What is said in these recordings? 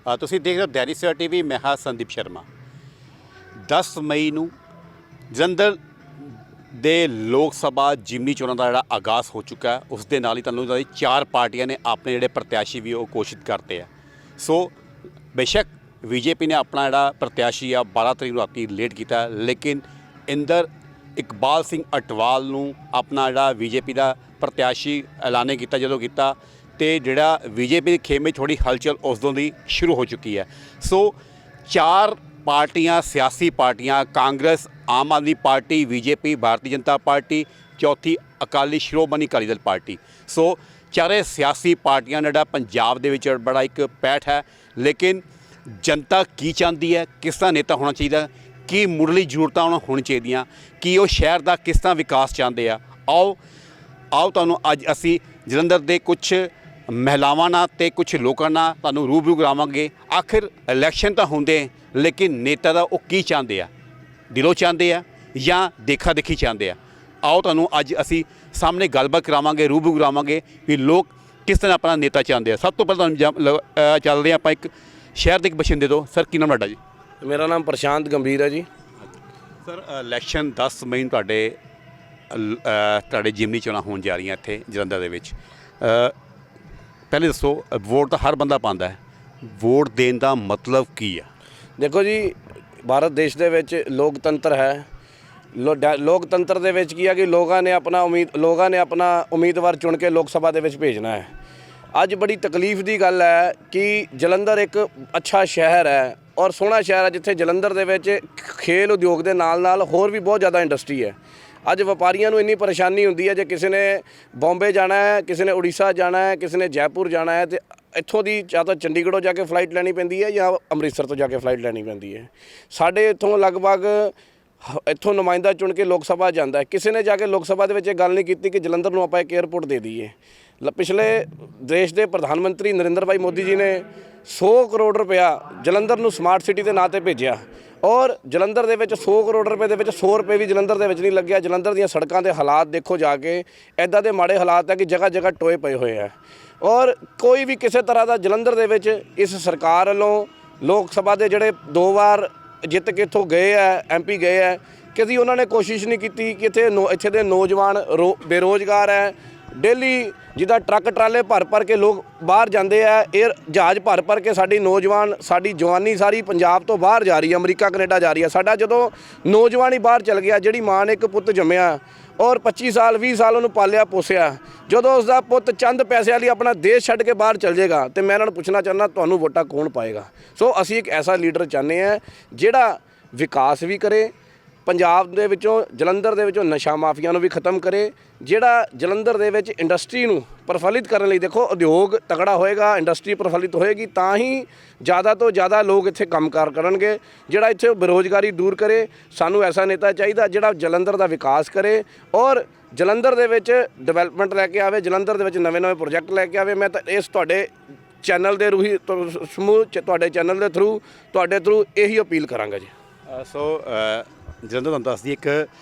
ਤੁਸੀਂ ਦੇਖ ਰਹੇ ਹੋ ਦੈਨਿਕ ਸਵੇਰਾ ਟੀਵੀ। ਮੈਂ ਹਾਂ ਸੰਦੀਪ ਸ਼ਰਮਾ। 10 ਮਈ ਨੂੰ ਜਲੰਧਰ ਦੇ ਲੋਕ ਸਭਾ ਜਿਮਨੀ ਚੋਣਾਂ ਦਾ ਜਿਹੜਾ ਆਗਾਜ਼ ਹੋ ਚੁੱਕਾ ਹੈ। ਉਸ ਦੇ ਨਾਲ ਹੀ ਤੁਹਾਨੂੰ 4 ਪਾਰਟੀਆਂ ਨੇ ਆਪਣੇ ਜਿਹੜੇ ਪ੍ਰਤਿਆਸ਼ੀ ਵੀ ਉਹ ਘੋਸ਼ਿਤ ਕਰਤੇ ਆ। ਸੋ ਬੇਸ਼ੱਕ ਬੀਜੇਪੀ ਨੇ ਆਪਣਾ ਜਿਹੜਾ ਪ੍ਰਤਿਆਸ਼ੀ ਆ 12 ਤਰੀਕ ਨੂੰ ਰਾਤੀ ਲੇਟ ਕੀਤਾ, ਲੇਕਿਨ ਇੰਦਰ ਇਕਬਾਲ ਸਿੰਘ ਅਟਵਾਲ ਨੂੰ ਆਪਣਾ ਜਿਹੜਾ ਬੀਜੇਪੀ ਦਾ ਪ੍ਰਤਿਆਸ਼ੀ ਐਲਾਨੇ ਕੀਤਾ। ਜਦੋਂ ਕੀਤਾ ਤੇ ਜਿਹੜਾ ਬੀਜੇਪੀ ਦੇ ਖੇਮੇ ਥੋੜੀ ਹਲਚਲ ਉਦੋਂ ਦੀ ਸ਼ੁਰੂ ਹੋ ਚੁੱਕੀ ਹੈ। ਸੋ 4 ਪਾਰਟੀਆਂ, ਸਿਆਸੀ ਪਾਰਟੀਆਂ, Congress, Aam Aadmi party, BJP, Bharatiya Janata party, ਚੌਥੀ ਅਕਾਲੀ ਸ਼੍ਰੋਮਣੀ ਅਕਾਲੀ ਦਲ ਪਾਰਟੀ। ਸੋ ਚਾਰੇ ਸਿਆਸੀ ਪਾਰਟੀਆਂ ਦਾ ਜਿਹੜਾ ਪੰਜਾਬ ਦੇ ਵਿੱਚ ਬੜਾ ਇੱਕ ਪੈਠ ਹੈ। ਲੇਕਿਨ ਜਨਤਾ ਕੀ ਚਾਹੁੰਦੀ ਹੈ, ਕਿਸ ਤਰ੍ਹਾਂ ਨੇਤਾ ਹੋਣਾ ਚਾਹੀਦਾ, ਕੀ ਮੁੱਢਲੀ ਜ਼ਰੂਰਤਾਂ ਉਹਨਾਂ ਹੋਣੀ ਚਾਹੀਦੀਆਂ, ਕੀ ਉਹ ਸ਼ਹਿਰ ਦਾ ਕਿਸ ਤਰ੍ਹਾਂ ਵਿਕਾਸ ਚਾਹੁੰਦੇ ਆ। ਆਓ ਤੁਹਾਨੂੰ ਅੱਜ ਅਸੀਂ ਜਲੰਧਰ ਦੇ ਕੁਝ ਮਹਿਲਾਵਾਂ ਨਾਲ ਤੇ ਕੁਝ ਲੋਕਾਂ ਨਾਲ ਤੁਹਾਨੂੰ ਰੂਬਰੂ ਕਰਾਵਾਂਗੇ। ਆਖਿਰ ਇਲੈਕਸ਼ਨ ਤਾਂ ਹੁੰਦੇ, ਲੇਕਿਨ ਨੇਤਾ ਦਾ ਉਹ ਕੀ ਚਾਹੁੰਦੇ ਆ, ਦਿਲੋਂ ਚਾਹੁੰਦੇ ਆ ਜਾਂ ਦੇਖਾ ਦੇਖੀ ਚਾਹੁੰਦੇ ਆ। ਆਓ ਤੁਹਾਨੂੰ ਅੱਜ ਅਸੀਂ ਸਾਹਮਣੇ ਗੱਲਬਾਤ ਕਰਾਵਾਂਗੇ, ਰੂਬਰੂ ਕਰਾਵਾਂਗੇ ਵੀ ਲੋਕ ਕਿਸ ਤਰ੍ਹਾਂ ਆਪਣਾ ਨੇਤਾ ਚਾਹੁੰਦੇ ਆ। ਸਭ ਤੋਂ ਪਹਿਲਾਂ ਤੁਹਾਨੂੰ ਚੱਲਦੇ ਹਾਂ ਆਪਾਂ ਇੱਕ ਸ਼ਹਿਰ ਦੇ ਇੱਕ ਬਸ਼ਿੰਦੇ ਤੋਂ। ਸਰ ਕੀ ਨਾਮ ਤੁਹਾਡਾ ਜੀ? ਮੇਰਾ ਨਾਮ ਪ੍ਰਸ਼ਾਂਤ ਗੰਭੀਰ ਹੈ ਜੀ। ਸਰ ਇਲੈਕਸ਼ਨ 10 ਮਈ ਨੂੰ ਤੁਹਾਡੇ ਜਿਮਨੀ ਚੋਣਾਂ ਹੋਣ ਜਾ ਰਹੀਆਂ ਇੱਥੇ ਜਲੰਧਰ ਦੇ ਵਿੱਚ। ਪਹਿਲੇ ਦੱਸੋ, ਵੋਟ ਤਾਂ ਹਰ ਬੰਦਾ ਪਾਉਂਦਾ ਹੈ, ਵੋਟ ਦੇਣ ਦਾ ਮਤਲਬ ਕੀ ਆ? ਦੇਖੋ ਜੀ, ਭਾਰਤ ਦੇਸ਼ ਦੇ ਵਿੱਚ ਲੋਕਤੰਤਰ ਹੈ। ਲੋਕਤੰਤਰ ਦੇ ਵਿੱਚ ਕੀ ਹੈ ਕਿ ਲੋਕਾਂ ਨੇ ਆਪਣਾ ਉਮੀਦਵਾਰ ਚੁਣ ਕੇ ਲੋਕ ਸਭਾ ਦੇ ਵਿੱਚ ਭੇਜਣਾ ਹੈ। ਅੱਜ ਬੜੀ ਤਕਲੀਫ ਦੀ ਗੱਲ ਹੈ ਕਿ ਜਲੰਧਰ ਇੱਕ ਅੱਛਾ ਸ਼ਹਿਰ ਹੈ ਔਰ ਸੋਹਣਾ ਸ਼ਹਿਰ ਹੈ, ਜਿੱਥੇ ਜਲੰਧਰ ਦੇ ਵਿੱਚ ਖੇਲ ਉਦਯੋਗ ਦੇ ਨਾਲ ਹੋਰ ਵੀ ਬਹੁਤ ਜ਼ਿਆਦਾ ਇੰਡਸਟਰੀ ਹੈ। ਅੱਜ ਵਪਾਰੀਆਂ ਨੂੰ ਇੰਨੀ ਪਰੇਸ਼ਾਨੀ ਹੁੰਦੀ ਹੈ, ਜੇ ਕਿਸੇ ਨੇ ਬੰਬੇ ਜਾਣਾ ਹੈ, ਕਿਸੇ ਨੇ ਉੜੀਸਾ ਜਾਣਾ ਹੈ, ਕਿਸੇ ਨੇ ਜੈਪੁਰ ਜਾਣਾ ਹੈ, ਤੇ ਇੱਥੋਂ ਦੀ ਜਾਂ ਤਾਂ ਚੰਡੀਗੜ੍ਹੋਂ ਜਾ ਕੇ ਫਲਾਈਟ ਲੈਣੀ ਪੈਂਦੀ ਹੈ ਜਾਂ ਅੰਮ੍ਰਿਤਸਰ ਤੋਂ ਜਾ ਕੇ ਫਲਾਈਟ ਲੈਣੀ ਪੈਂਦੀ ਹੈ। ਸਾਡੇ ਇੱਥੋਂ ਲਗਭਗ ਇੱਥੋਂ ਨੁਮਾਇੰਦਾ ਚੁਣ ਕੇ ਲੋਕ ਸਭਾ ਜਾਂਦਾ ਹੈ। ਕਿਸੇ ਨੇ ਜਾ ਕੇ ਲੋਕ ਸਭਾ ਦੇ ਵਿੱਚ ਇਹ ਗੱਲ ਨਹੀਂ ਕੀਤੀ ਕਿ ਜਲੰਧਰ ਨੂੰ ਆਪਾਂ ਇੱਕ ਏਅਰਪੋਰਟ ਦੇ ਦਈਏ। ਪਿਛਲੇ ਦੇਸ਼ ਦੇ ਪ੍ਰਧਾਨ ਮੰਤਰੀ ਨਰਿੰਦਰ ਭਾਈ ਮੋਦੀ ਜੀ ਨੇ 100 ਕਰੋੜ ਰੁਪਇਆ ਜਲੰਧਰ ਨੂੰ ਸਮਾਰਟ ਸਿਟੀ ਦੇ ਨਾਂ 'ਤੇ ਭੇਜਿਆ ਔਰ ਜਲੰਧਰ ਦੇ ਵਿੱਚ 100 ਕਰੋੜ ਰੁਪਏ ਦੇ ਵਿੱਚ 100 ਰੁਪਏ ਵੀ ਜਲੰਧਰ ਦੇ ਵਿੱਚ ਨਹੀਂ ਲੱਗਿਆ। ਜਲੰਧਰ ਦੀਆਂ ਸੜਕਾਂ ਦੇ ਹਾਲਾਤ ਦੇਖੋ ਜਾ ਕੇ, ਇੱਦਾਂ ਦੇ ਮਾੜੇ ਹਾਲਾਤ ਹੈ ਕਿ ਜਗ੍ਹਾ ਜਗ੍ਹਾ ਟੋਏ ਪਏ ਹੋਏ ਆ ਔਰ ਕੋਈ ਵੀ ਕਿਸੇ ਤਰ੍ਹਾਂ ਦਾ ਜਲੰਧਰ ਦੇ ਵਿੱਚ ਇਸ ਸਰਕਾਰ ਵੱਲੋਂ ਲੋਕ ਸਭਾ ਦੇ ਜਿਹੜੇ 2 ਵਾਰ ਜਿੱਤ ਕੇ ਇੱਥੋਂ ਗਏ ਹੈ, MP ਗਏ ਹੈ, ਕਦੀ ਉਹਨਾਂ ਨੇ ਕੋਸ਼ਿਸ਼ ਨਹੀਂ ਕੀਤੀ ਕਿ ਇੱਥੇ ਦੇ ਨੌਜਵਾਨ ਬੇਰੁਜ਼ਗਾਰ ਹੈ। ਡੇਲੀ ਜਿੱਦਾਂ ਟਰੱਕ ਟਰਾਲੇ ਭਰ ਕੇ ਲੋਕ ਬਾਹਰ ਜਾਂਦੇ ਆ, ਏਅਰ ਜਹਾਜ਼ ਭਰ ਕੇ ਸਾਡੀ ਜਵਾਨੀ ਸਾਰੀ ਪੰਜਾਬ ਤੋਂ ਬਾਹਰ ਜਾ ਰਹੀ ਹੈ, ਅਮਰੀਕਾ ਕੈਨੇਡਾ ਜਾ ਰਹੀ ਹੈ। ਸਾਡਾ ਜਦੋਂ ਨੌਜਵਾਨ ਹੀ ਬਾਹਰ ਚਲ ਗਿਆ, ਜਿਹੜੀ ਮਾਂ ਨੇ ਇੱਕ ਪੁੱਤ ਜੰਮਿਆ ਔਰ 25 ਸਾਲ 20 ਸਾਲ ਉਹਨੂੰ ਪਾਲਿਆ ਪੋਸਿਆ, ਜਦੋਂ ਉਸਦਾ ਪੁੱਤ ਚੰਦ ਪੈਸਿਆਂ ਲਈ ਆਪਣਾ ਦੇਸ਼ ਛੱਡ ਕੇ ਬਾਹਰ ਚਲ ਜਾਏਗਾ, ਤੇ ਮੈਂ ਇਹਨਾਂ ਨੂੰ ਪੁੱਛਣਾ ਚਾਹੁੰਦਾ, ਤੁਹਾਨੂੰ ਵੋਟਾਂ ਕੌਣ ਪਾਏਗਾ? ਸੋ ਅਸੀਂ ਇੱਕ ਐਸਾ ਲੀਡਰ ਚਾਹੁੰਦੇ ਹਾਂ ਜਿਹੜਾ ਵਿਕਾਸ ਵੀ ਕਰੇ ਪੰਜਾਬ ਦੇ ਵਿੱਚੋਂ, ਜਲੰਧਰ ਦੇ ਵਿੱਚੋਂ ਨਸ਼ਾ ਮਾਫੀਆ ਨੂੰ ਵੀ ਖਤਮ ਕਰੇ, ਜਿਹੜਾ ਜਲੰਧਰ ਦੇ ਵਿੱਚ ਇੰਡਸਟਰੀ ਨੂੰ ਪ੍ਰਫੁੱਲਿਤ ਕਰਨ ਲਈ, ਦੇਖੋ ਉਦਯੋਗ ਤਗੜਾ ਹੋਏਗਾ, ਇੰਡਸਟਰੀ ਪ੍ਰਫੁੱਲਿਤ ਹੋਏਗੀ ਤਾਂ ਹੀ ਜ਼ਿਆਦਾ ਤੋਂ ਜ਼ਿਆਦਾ ਲੋਕ ਇੱਥੇ ਕੰਮਕਾਰ ਕਰਨਗੇ, ਜਿਹੜਾ ਇੱਥੇ ਬੇਰੁਜ਼ਗਾਰੀ ਦੂਰ ਕਰੇ। ਸਾਨੂੰ ਐਸਾ ਨੇਤਾ ਚਾਹੀਦਾ ਜਿਹੜਾ ਜਲੰਧਰ ਦਾ ਵਿਕਾਸ ਕਰੇ ਔਰ ਜਲੰਧਰ ਦੇ ਵਿੱਚ ਡਿਵੈਲਪਮੈਂਟ ਲੈ ਕੇ ਆਵੇ, ਜਲੰਧਰ ਦੇ ਵਿੱਚ ਨਵੇਂ ਪ੍ਰੋਜੈਕਟ ਲੈ ਕੇ ਆਵੇ। ਮੈਂ ਤਾਂ ਇਸ ਤੁਹਾਡੇ ਚੈਨਲ ਦੇ ਸਮੂਹ ਤੁਹਾਡੇ ਚੈਨਲ ਦੇ ਥਰੂ ਇਹੀ ਅਪੀਲ ਕਰਾਂਗਾ ਜੀ। ਸੋ ਜਲੰਧਰ ਤੁਹਾਨੂੰ ਦੱਸਦੀ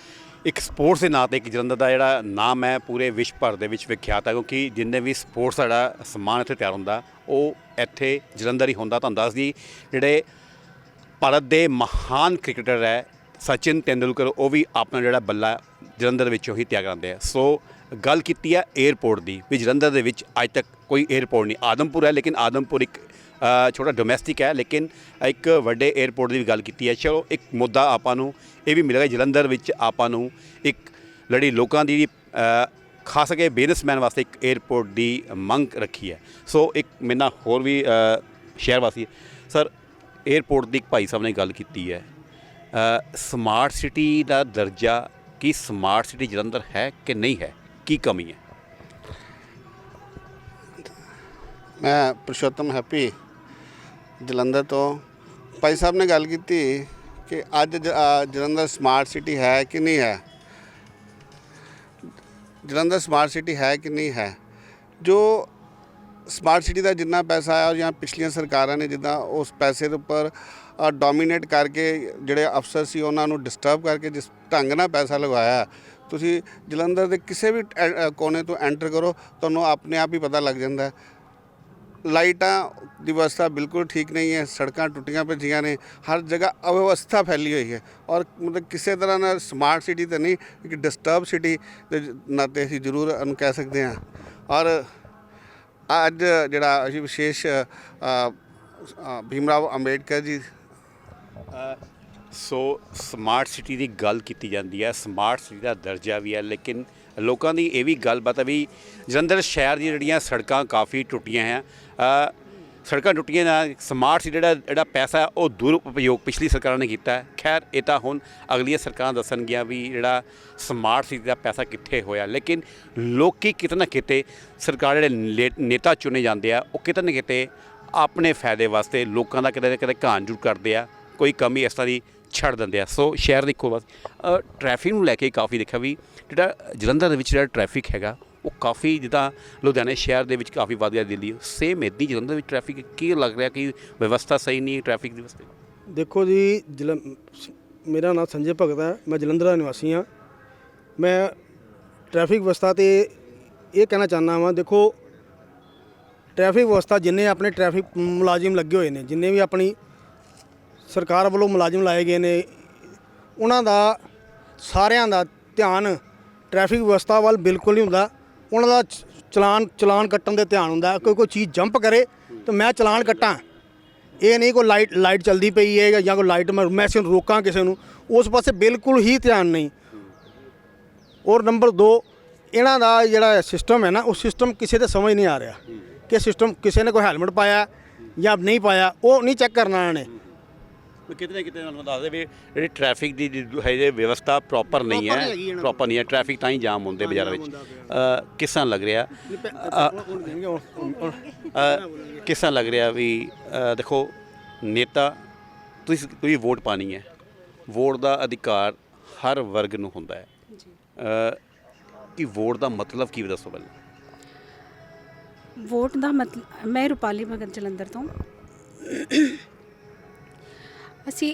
ਇੱਕ ਸਪੋਰਟਸ ਦੇ ਨਾਂ 'ਤੇ ਇੱਕ ਜਲੰਧਰ ਦਾ ਜਿਹੜਾ ਨਾਮ ਹੈ ਪੂਰੇ ਵਿਸ਼ਵ ਭਰ ਦੇ ਵਿੱਚ ਵਿਖਿਆਤ ਹੈ, ਕਿਉਂਕਿ ਜਿੰਨੇ ਵੀ ਸਪੋਰਟਸ ਦਾ ਜਿਹੜਾ ਸਮਾਨ ਇੱਥੇ ਤਿਆਰ ਹੁੰਦਾ ਉਹ ਇੱਥੇ ਜਲੰਧਰ ਹੀ ਹੁੰਦਾ। ਤੁਹਾਨੂੰ ਦੱਸਦੀ ਜਿਹੜੇ ਭਾਰਤ ਦੇ ਮਹਾਨ ਕ੍ਰਿਕਟਰ ਹੈ ਸਚਿਨ ਤੇਂਦੁਲਕਰ, ਉਹ ਵੀ ਆਪਣਾ ਜਿਹੜਾ ਬੱਲਾ ਜਲੰਧਰ ਵਿੱਚੋਂ ਹੀ ਤਿਆਰ ਕਰਦੇ ਆ। ਸੋ ਗੱਲ ਕੀਤੀ ਹੈ ਏਅਰਪੋਰਟ ਦੀ, ਵੀ ਜਲੰਧਰ ਦੇ ਵਿੱਚ ਅੱਜ ਤੱਕ ਕੋਈ ਏਅਰਪੋਰਟ ਨਹੀਂ। ਆਦਮਪੁਰ ਹੈ, ਲੇਕਿਨ ਆਦਮਪੁਰ ਇੱਕ ਛੋਟਾ ਡੋਮੈਸਟਿਕ ਹੈ, ਲੇਕਿਨ ਇੱਕ ਵੱਡੇ ਏਅਰਪੋਰਟ ਦੀ ਵੀ ਗੱਲ ਕੀਤੀ ਹੈ। ਚਲੋ ਇੱਕ ਮੁੱਦਾ ਆਪਾਂ ਨੂੰ ਇਹ ਵੀ ਮਿਲੇਗਾ, ਜਲੰਧਰ ਵਿੱਚ ਆਪਾਂ ਨੂੰ ਇੱਕ ਲੜੀ ਲੋਕਾਂ ਦੀ ਖਾਸ ਕਰਕੇ ਬਿਜ਼ਨਸਮੈਨ ਵਾਸਤੇ ਇੱਕ ਏਅਰਪੋਰਟ ਦੀ ਮੰਗ ਰੱਖੀ ਹੈ। ਸੋ ਇੱਕ ਮੇਰੇ ਨਾਲ ਹੋਰ ਵੀ ਸ਼ਹਿਰ ਵਾਸੀ ਸਰ, ਏਅਰਪੋਰਟ ਦੀ ਇੱਕ ਭਾਈ ਸਾਹਿਬ ਨੇ ਗੱਲ ਕੀਤੀ ਹੈ, ਸਮਾਰਟ ਸਿਟੀ ਦਾ ਦਰਜਾ, ਕੀ ਸਮਾਰਟ ਸਿਟੀ ਜਲੰਧਰ ਹੈ ਕਿ ਨਹੀਂ ਹੈ, ਕੀ ਕਮੀ ਹੈ? ਮੈਂ ਪੁਰਸ਼ੋਤਮ ਹੈਪੀ ਜਲੰਧਰ ਤੋਂ। ਭਾਈ ਸਾਹਿਬ ਨੇ ਗੱਲ ਕੀਤੀ ਕਿ ਅੱਜ ਜਲੰਧਰ ਸਮਾਰਟ ਸਿਟੀ ਹੈ ਕਿ ਨਹੀਂ ਹੈ। ਜਲੰਧਰ ਸਮਾਰਟ ਸਿਟੀ ਹੈ ਕਿ ਨਹੀਂ ਹੈ, ਜੋ ਸਮਾਰਟ ਸਿਟੀ ਦਾ ਜਿੰਨਾ ਪੈਸਾ ਆਇਆ ਜਾਂ ਪਿਛਲੀਆਂ ਸਰਕਾਰਾਂ ਨੇ ਜਿੱਦਾਂ ਉਸ ਪੈਸੇ ਦੇ ਉੱਪਰ ਡੋਮੀਨੇਟ ਕਰਕੇ ਜਿਹੜੇ ਅਫਸਰ ਸੀ ਉਹਨਾਂ ਨੂੰ ਡਿਸਟਰਬ ਕਰਕੇ ਜਿਸ ਢੰਗ ਨਾਲ ਪੈਸਾ ਲਗਵਾਇਆ, ਤੁਸੀਂ ਜਲੰਧਰ ਦੇ ਕਿਸੇ ਵੀ ਕੋਨੇ ਤੋਂ ਐਂਟਰ ਕਰੋ ਤੁਹਾਨੂੰ ਆਪਣੇ ਆਪ ਹੀ ਪਤਾ ਲੱਗ ਜਾਂਦਾ ਲਾਈਟਾਂ ਦੀ ਵਿਵਸਥਾ ਬਿਲਕੁਲ ਠੀਕ ਨਹੀਂ ਹੈ, ਸੜਕਾਂ ਟੁੱਟੀਆਂ ਭੱਜੀਆਂ ਨੇ, ਹਰ ਜਗ੍ਹਾ ਅਵਿਵਸਥਾ ਫੈਲੀ ਹੋਈ ਹੈ ਔਰ ਮਤਲਬ ਕਿਸੇ ਤਰ੍ਹਾਂ ਨਾਲ ਸਮਾਰਟ ਸਿਟੀ ਤਾਂ ਨਹੀਂ, ਇੱਕ ਡਿਸਟਰਬ ਸਿਟੀ ਦੇ ਨਾਤੇ ਅਸੀਂ ਜ਼ਰੂਰ ਉਹਨੂੰ ਕਹਿ ਸਕਦੇ ਹਾਂ। ਔਰ ਅੱਜ ਜਿਹੜਾ ਅਸੀਂ ਵਿਸ਼ੇਸ਼ ਭੀਮ ਰਾਓ ਅੰਬੇਡਕਰ ਜੀ ਸੋ ਸਮਾਰਟ ਸਿਟੀ ਦੀ ਗੱਲ ਕੀਤੀ ਜਾਂਦੀ ਹੈ, ਸਮਾਰਟ ਸਿਟੀ ਦਾ ਦਰਜਾ ਵੀ ਹੈ, ਲੇਕਿਨ ਲੋਕਾਂ ਦੀ ਇਹ ਵੀ ਗੱਲਬਾਤ ਹੈ ਵੀ ਜਲੰਧਰ ਸ਼ਹਿਰ ਦੀਆਂ ਜਿਹੜੀਆਂ ਸੜਕਾਂ ਕਾਫੀ ਟੁੱਟੀਆਂ ਹੈ। ਸੜਕਾਂ ਟੁੱਟੀਆਂ ਨਾਲ ਸਮਾਰਟ ਸਿਟੀ ਜਿਹੜਾ ਪੈਸਾ ਉਹ ਦੁਰਉਪਯੋਗ ਪਿਛਲੀ ਸਰਕਾਰਾਂ ਨੇ ਕੀਤਾ ਹੈ। ਖੈਰ ਇਹ ਤਾਂ ਹੁਣ ਅਗਲੀਆਂ ਸਰਕਾਰਾਂ ਦੱਸਣਗੀਆਂ ਵੀ ਜਿਹੜਾ ਸਮਾਰਟ ਸਿਟੀ ਦਾ ਪੈਸਾ ਕਿੱਥੇ ਹੋਇਆ, ਲੇਕਿਨ ਲੋਕੀ ਕਿਤੇ ਨਾ ਕਿਤੇ ਸਰਕਾਰ ਜਿਹੜੇ ਨੇਤਾ ਚੁਣੇ ਜਾਂਦੇ ਆ ਉਹ ਕਿਤੇ ਨਾ ਕਿਤੇ ਆਪਣੇ ਫਾਇਦੇ ਵਾਸਤੇ ਲੋਕਾਂ ਦਾ ਕਿਤੇ ਨਾ ਕਿਤੇ ਘਾਣ ਜੂੜ ਕਰਦੇ ਆ, ਕੋਈ ਕਮੀ ਇਸ ਤਰ੍ਹਾਂ ਦੀ ਛੱਡ ਦਿੰਦੇ ਆ। ਸੋ ਸ਼ਹਿਰ ਦੇਖੋ ਬਸ ਟ੍ਰੈਫਿਕ ਨੂੰ ਲੈ ਕੇ ਕਾਫੀ ਦੇਖਿਆ ਵੀ ਜਿਹੜਾ ਜਲੰਧਰ ਦੇ ਵਿੱਚ ਜਿਹੜਾ ਟ੍ਰੈਫਿਕ ਹੈਗਾ ਉਹ ਕਾਫੀ ਜਿੱਦਾਂ ਲੁਧਿਆਣੇ ਸ਼ਹਿਰ ਦੇ ਵਿੱਚ ਕਾਫੀ ਵੱਧ ਗਿਆ, ਦਿੱਲੀ ਸੇਮ ਇੱਦਾਂ ਹੀ ਜਲੰਧਰ ਵਿੱਚ ਟ੍ਰੈਫਿਕ ਕੀ ਲੱਗ ਰਿਹਾ ਕਿ ਵਿਵਸਥਾ ਸਹੀ ਨਹੀਂ ਟ੍ਰੈਫਿਕ ਦੀ ਵਾਸਤੇ? ਦੇਖੋ ਜੀ ਮੇਰਾ ਨਾਮ ਸੰਜੇ ਭਗਤ ਹੈ, ਮੈਂ ਜਲੰਧਰ ਦਾ ਨਿਵਾਸੀ ਹਾਂ। ਮੈਂ ਟ੍ਰੈਫਿਕ ਵਿਵਸਥਾ ਤੇ ਇਹ ਕਹਿਣਾ ਚਾਹੁੰਦਾ ਵਾਂ, ਦੇਖੋ ਟ੍ਰੈਫਿਕ ਵਿਵਸਥਾ ਜਿੰਨੇ ਆਪਣੇ ਟ੍ਰੈਫਿਕ ਮੁਲਾਜ਼ਮ ਲੱਗੇ ਹੋਏ ਨੇ, ਜਿੰਨੇ ਵੀ ਆਪਣੀ ਸਰਕਾਰ ਵੱਲੋਂ ਮੁਲਾਜ਼ਮ ਲਾਏ ਗਏ ਨੇ, ਉਹਨਾਂ ਦਾ ਸਾਰਿਆਂ ਦਾ ਧਿਆਨ ਟ੍ਰੈਫਿਕ ਵਿਵਸਥਾ ਵੱਲ ਬਿਲਕੁਲ ਨਹੀਂ ਹੁੰਦਾ। ਉਹਨਾਂ ਦਾ ਚਲਾਨ ਕੱਟਣ ਦੇ ਧਿਆਨ ਹੁੰਦਾ। ਕੋਈ ਚੀਜ਼ ਜੰਪ ਕਰੇ ਤਾਂ ਮੈਂ ਚਲਾਨ ਕੱਟਾਂ, ਇਹ ਨਹੀਂ ਕੋਈ ਲਾਈਟ ਚੱਲਦੀ ਪਈ ਹੈ ਜਾਂ ਕੋਈ ਲਾਈਟ ਮੈਂ ਇਸ ਨੂੰ ਰੋਕਾਂ ਕਿਸੇ ਨੂੰ, ਉਸ ਪਾਸੇ ਬਿਲਕੁਲ ਹੀ ਧਿਆਨ ਨਹੀਂ। ਔਰ ਨੰਬਰ 2 ਇਹਨਾਂ ਦਾ ਜਿਹੜਾ ਸਿਸਟਮ ਹੈ ਨਾ, ਉਹ ਸਿਸਟਮ ਕਿਸੇ ਦੇ ਸਮਝ ਨਹੀਂ ਆ ਰਿਹਾ ਕਿ ਸਿਸਟਮ ਕਿਸੇ ਨੇ ਕੋਈ ਹੈਲਮਟ ਪਾਇਆ ਜਾਂ ਨਹੀਂ ਪਾਇਆ, ਉਹ ਨਹੀਂ ਚੈੱਕ ਕਰਨਾ ਇਹਨਾਂ ਨੇ। ਕਿਤੇ ਨਾ ਕਿਤੇ ਤੁਹਾਨੂੰ ਦੱਸਦੇ ਵੀ ਜਿਹੜੀ ਟ੍ਰੈਫਿਕ ਦੀ ਹੈ ਜੇ ਵਿਵਸਥਾ ਪ੍ਰੋਪਰ ਨਹੀਂ ਹੈ, ਟ੍ਰੈਫਿਕ ਤਾਂ ਹੀ ਜਾਮ ਹੁੰਦੇ ਬਾਜ਼ਾਰਾਂ ਵਿੱਚ। ਕਿਸ ਤਰ੍ਹਾਂ ਲੱਗ ਰਿਹਾ ਵੀ ਦੇਖੋ ਨੇਤਾ ਤੁਸੀਂ ਵੋਟ ਪਾਣੀ ਹੈ, ਵੋਟ ਦਾ ਅਧਿਕਾਰ ਹਰ ਵਰਗ ਨੂੰ ਹੁੰਦਾ ਹੈ ਕਿ ਵੋਟ ਦਾ ਮਤਲਬ ਕੀ ਦੱਸੋ ਪਹਿਲਾਂ? ਵੋਟ ਦਾ ਮਤਲਬ, ਮੈਂ ਰੂਪਾਲੀ ਭਗਤ ਜਲੰਧਰ ਤੋਂ।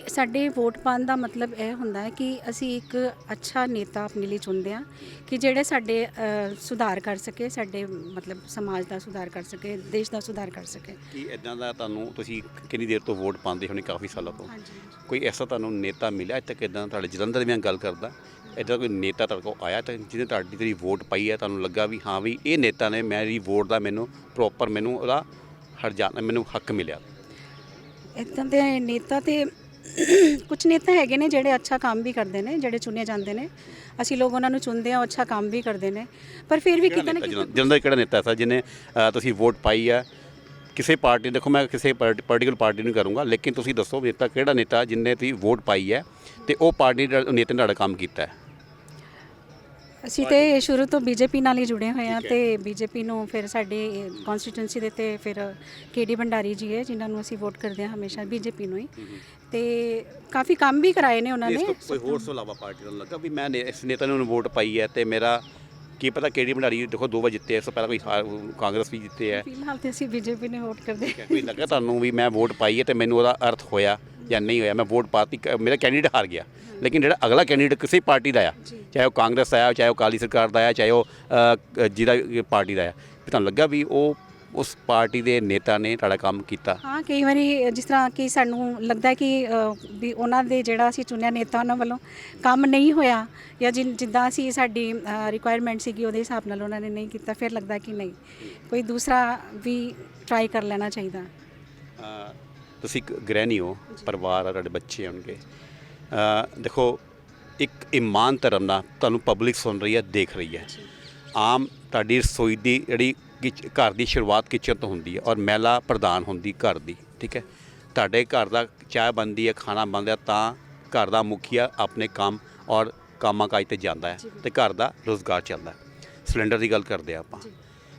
ਸਾਡੇ ਵੋਟ ਪਾਉਣ ਦਾ ਮਤਲਬ ਇਹ ਹੁੰਦਾ ਹੈ ਕਿ ਅਸੀਂ ਇੱਕ ਅੱਛਾ ਨੇਤਾ ਆਪਣੇ ਲਈ ਚੁਣਦੇ ਹਾਂ ਕਿ ਜਿਹੜੇ ਸਾਡੇ ਸੁਧਾਰ ਕਰ ਸਕੇ, ਸਾਡੇ ਮਤਲਬ ਸਮਾਜ ਦਾ ਸੁਧਾਰ ਕਰ ਸਕੇ, ਦੇਸ਼ ਦਾ ਸੁਧਾਰ ਕਰ ਸਕੇ। ਕਿ ਇੱਦਾਂ ਦਾ ਤੁਹਾਨੂੰ ਤੁਸੀਂ ਕਿੰਨੀ ਦੇਰ ਤੋਂ ਵੋਟ ਪਾਉਂਦੇ ਹੋਣੇ? ਕਾਫੀ ਸਾਲਾਂ ਤੋਂ। ਕੋਈ ਐਸਾ ਤੁਹਾਨੂੰ ਨੇਤਾ ਮਿਲਿਆ ਅੱਜ ਤੱਕ ਇੱਦਾਂ ਤੁਹਾਡੇ ਜਲੰਧਰ ਦੀਆਂ ਗੱਲ ਕਰਦਾ, ਇੱਦਾਂ ਕੋਈ ਨੇਤਾ ਤੁਹਾਡੇ ਕੋਲ ਆਇਆ ਤਾਂ ਜਿਹਨੇ ਤੁਹਾਡੀ ਵੋਟ ਪਾਈ ਹੈ, ਤੁਹਾਨੂੰ ਲੱਗਾ ਵੀ ਹਾਂ ਵੀ ਇਹ ਨੇਤਾ ਨੇ ਮੇਰੀ ਵੋਟ ਦਾ ਮੈਨੂੰ ਪ੍ਰੋਪਰ ਮੈਨੂੰ ਉਹਦਾ ਮੈਨੂੰ ਹੱਕ ਮਿਲਿਆ? ਇੱਦਾਂ ਦੇ ਨੇਤਾ ਤੇ ਕੁਝ ਨੇਤਾ ਹੈਗੇ ਨੇ ਜਿਹੜੇ ਅੱਛਾ ਕੰਮ ਵੀ ਕਰਦੇ ਨੇ, ਜਿਹੜੇ ਚੁਣੇ ਜਾਂਦੇ ਨੇ, ਅਸੀਂ ਲੋਕ ਉਹਨਾਂ ਨੂੰ ਚੁਣਦੇ ਹਾਂ, ਉਹ ਅੱਛਾ ਕੰਮ ਵੀ ਕਰਦੇ ਨੇ, ਪਰ ਫਿਰ ਵੀ ਕਿਤੇ ਨਾ ਕਿਤੇ ਜਲੰਧਰ ਕਿਹੜਾ ਨੇਤਾ ਐਸਾ ਜਿਹਨੇ ਤੁਸੀਂ ਵੋਟ ਪਾਈ ਹੈ ਕਿਸੇ ਪਾਰਟੀ? ਦੇਖੋ ਮੈਂ ਕਿਸੇ ਪੋਲੀਟੀਕਲ ਪਾਰਟੀ ਨੂੰ ਕਰੂੰਗਾ, ਲੇਕਿਨ ਤੁਸੀਂ ਦੱਸੋ ਨੇਤਾ ਕਿਹੜਾ ਨੇਤਾ ਜਿਹਨੇ ਤੁਸੀਂ ਵੋਟ ਪਾਈ ਹੈ ਤੇ ਉਹ ਪਾਰਟੀ ਨੇਤਾ ਨੇ ਤੁਹਾਡਾ ਕੰਮ ਕੀਤਾ ਹੈ? ਅਸੀਂ ਤੇ ਸ਼ੁਰੂ ਤੋਂ ਬੀਜੇਪੀ ਨਾਲ ਹੀ ਜੁੜੇ ਹੋਏ ਹਾਂ ਤੇ ਬੀਜੇਪੀ ਨੂੰ ਫਿਰ ਸਾਡੇ ਕਨਸਟੀਟੂਐਂਸੀ ਦੇ ਤੇ ਫਿਰ KD ਭੰਡਾਰੀ ਜੀ ਹੈ ਜਿਨ੍ਹਾਂ ਨੂੰ ਅਸੀਂ ਵੋਟ ਕਰਦੇ ਹਾਂ ਹਮੇਸ਼ਾ ਬੀਜੇਪੀ ਨੂੰ ਹੀ, ਤੇ ਕਾਫੀ ਕੰਮ ਵੀ ਕਰਾਏ ਨੇ ਉਹਨਾਂ ਨੇ। ਕੋਈ ਹੋਰ ਤੋਂ ਇਲਾਵਾ ਪਾਰਟੀ ਨੂੰ ਲੱਗਾ ਵੀ ਮੈਂ ਇਸ ਨੇਤਾ ਨੂੰ ਵੋਟ ਪਾਈ ਹੈ ਤੇ ਮੇਰਾ ਕੀ ਪਤਾ KD ਭੰਡਾਰੀ ਦੇਖੋ 2 ਵਾਰ ਜਿੱਤੇ, ਇਸ ਤੋਂ ਪਹਿਲਾਂ ਕੋਈ ਕਾਂਗਰਸ ਵੀ ਜਿੱਤੇ ਹੈ। ਫਿਲਹਾਲ ਤੇ ਅਸੀਂ ਬੀਜੇਪੀ ਨੂੰ ਵੋਟ ਕਰਦੇ ਹਾਂ। ਕੋਈ ਲੱਗਾ ਤੁਹਾਨੂੰ ਵੀ ਮੈਂ ਵੋਟ ਪਾਈ ਹੈ ਤੇ ਮੈਨੂੰ ਉਹਦਾ ਅਰਥ ਹੋਇਆ ਜਾਂ ਨਹੀਂ ਹੋਇਆ? ਮੈਂ ਵੋਟ ਪਾਤੀ, ਮੇਰਾ ਕੈਂਡੀਡੇਟ ਹਾਰ ਗਿਆ, ਲੇਕਿਨ ਜਿਹੜਾ ਅਗਲਾ ਕੈਂਡੀਡੇਟ ਕਿਸੇ ਪਾਰਟੀ ਦਾ ਆ, ਚਾਹੇ ਉਹ ਕਾਂਗਰਸ ਦਾ ਆ, ਚਾਹੇ ਉਹ ਅਕਾਲੀ ਸਰਕਾਰ ਦਾ ਆ, ਚਾਹੇ ਉਹ ਜਿਹਦਾ ਪਾਰਟੀ ਦਾ ਆ, ਵੀ ਤੁਹਾਨੂੰ ਲੱਗਾ ਵੀ ਉਹ ਉਸ ਪਾਰਟੀ ਦੇ ਨੇਤਾ ਨੇ ਤੁਹਾਡਾ ਕੰਮ ਕੀਤਾ? ਹਾਂ, ਕਈ ਵਾਰੀ ਜਿਸ ਤਰ੍ਹਾਂ ਕਿ ਸਾਨੂੰ ਲੱਗਦਾ ਕਿ ਵੀ ਉਹਨਾਂ ਦੇ ਜਿਹੜਾ ਅਸੀਂ ਚੁਣਿਆ ਨੇਤਾ ਉਹਨਾਂ ਵੱਲੋਂ ਕੰਮ ਨਹੀਂ ਹੋਇਆ ਜਾਂ ਜਿੱਦਾਂ ਅਸੀਂ ਸਾਡੀ ਰਿਕੁਆਇਰਮੈਂਟ ਸੀਗੀ ਉਹਦੇ ਹਿਸਾਬ ਨਾਲ ਉਹਨਾਂ ਨੇ ਨਹੀਂ ਕੀਤਾ, ਫਿਰ ਲੱਗਦਾ ਕਿ ਨਹੀਂ ਕੋਈ ਦੂਸਰਾ ਵੀ ਟਰਾਈ ਕਰ ਲੈਣਾ ਚਾਹੀਦਾ। ਤੁਸੀਂ ਇੱਕ ਗ੍ਰਹਿਣੀ ਹੋ, ਪਰਿਵਾਰ ਆ, ਤੁਹਾਡੇ ਬੱਚੇ ਹੋਣਗੇ, ਦੇਖੋ ਇੱਕ ਇਮਾਨ ਧਰਮ ਨਾਲ ਤੁਹਾਨੂੰ ਪਬਲਿਕ ਸੁਣ ਰਹੀ ਹੈ, ਦੇਖ ਰਹੀ ਹੈ। ਆਮ ਤੁਹਾਡੀ ਰਸੋਈ ਦੀ ਜਿਹੜੀ ਘਰ ਦੀ ਸ਼ੁਰੂਆਤ ਕਿਚਨ ਤੋਂ ਹੁੰਦੀ ਹੈ ਔਰ ਮਹਿਲਾ ਪ੍ਰਧਾਨ ਹੁੰਦੀ ਘਰ ਦੀ, ਠੀਕ ਹੈ? ਤੁਹਾਡੇ ਘਰ ਦਾ ਚਾਹ ਬਣਦੀ ਹੈ, ਖਾਣਾ ਬਣਦਾ ਤਾਂ ਘਰ ਦਾ ਮੁਖੀਆ ਆਪਣੇ ਕੰਮ ਔਰ ਕੰਮਾਂ ਕਾਜ 'ਤੇ ਜਾਂਦਾ ਹੈ ਤੇ ਘਰ ਦਾ ਰੁਜ਼ਗਾਰ ਚੱਲਦਾ ਹੈ। ਸਿਲੰਡਰ ਦੀ ਗੱਲ ਕਰਦੇ ਹਾਂ ਆਪਾਂ,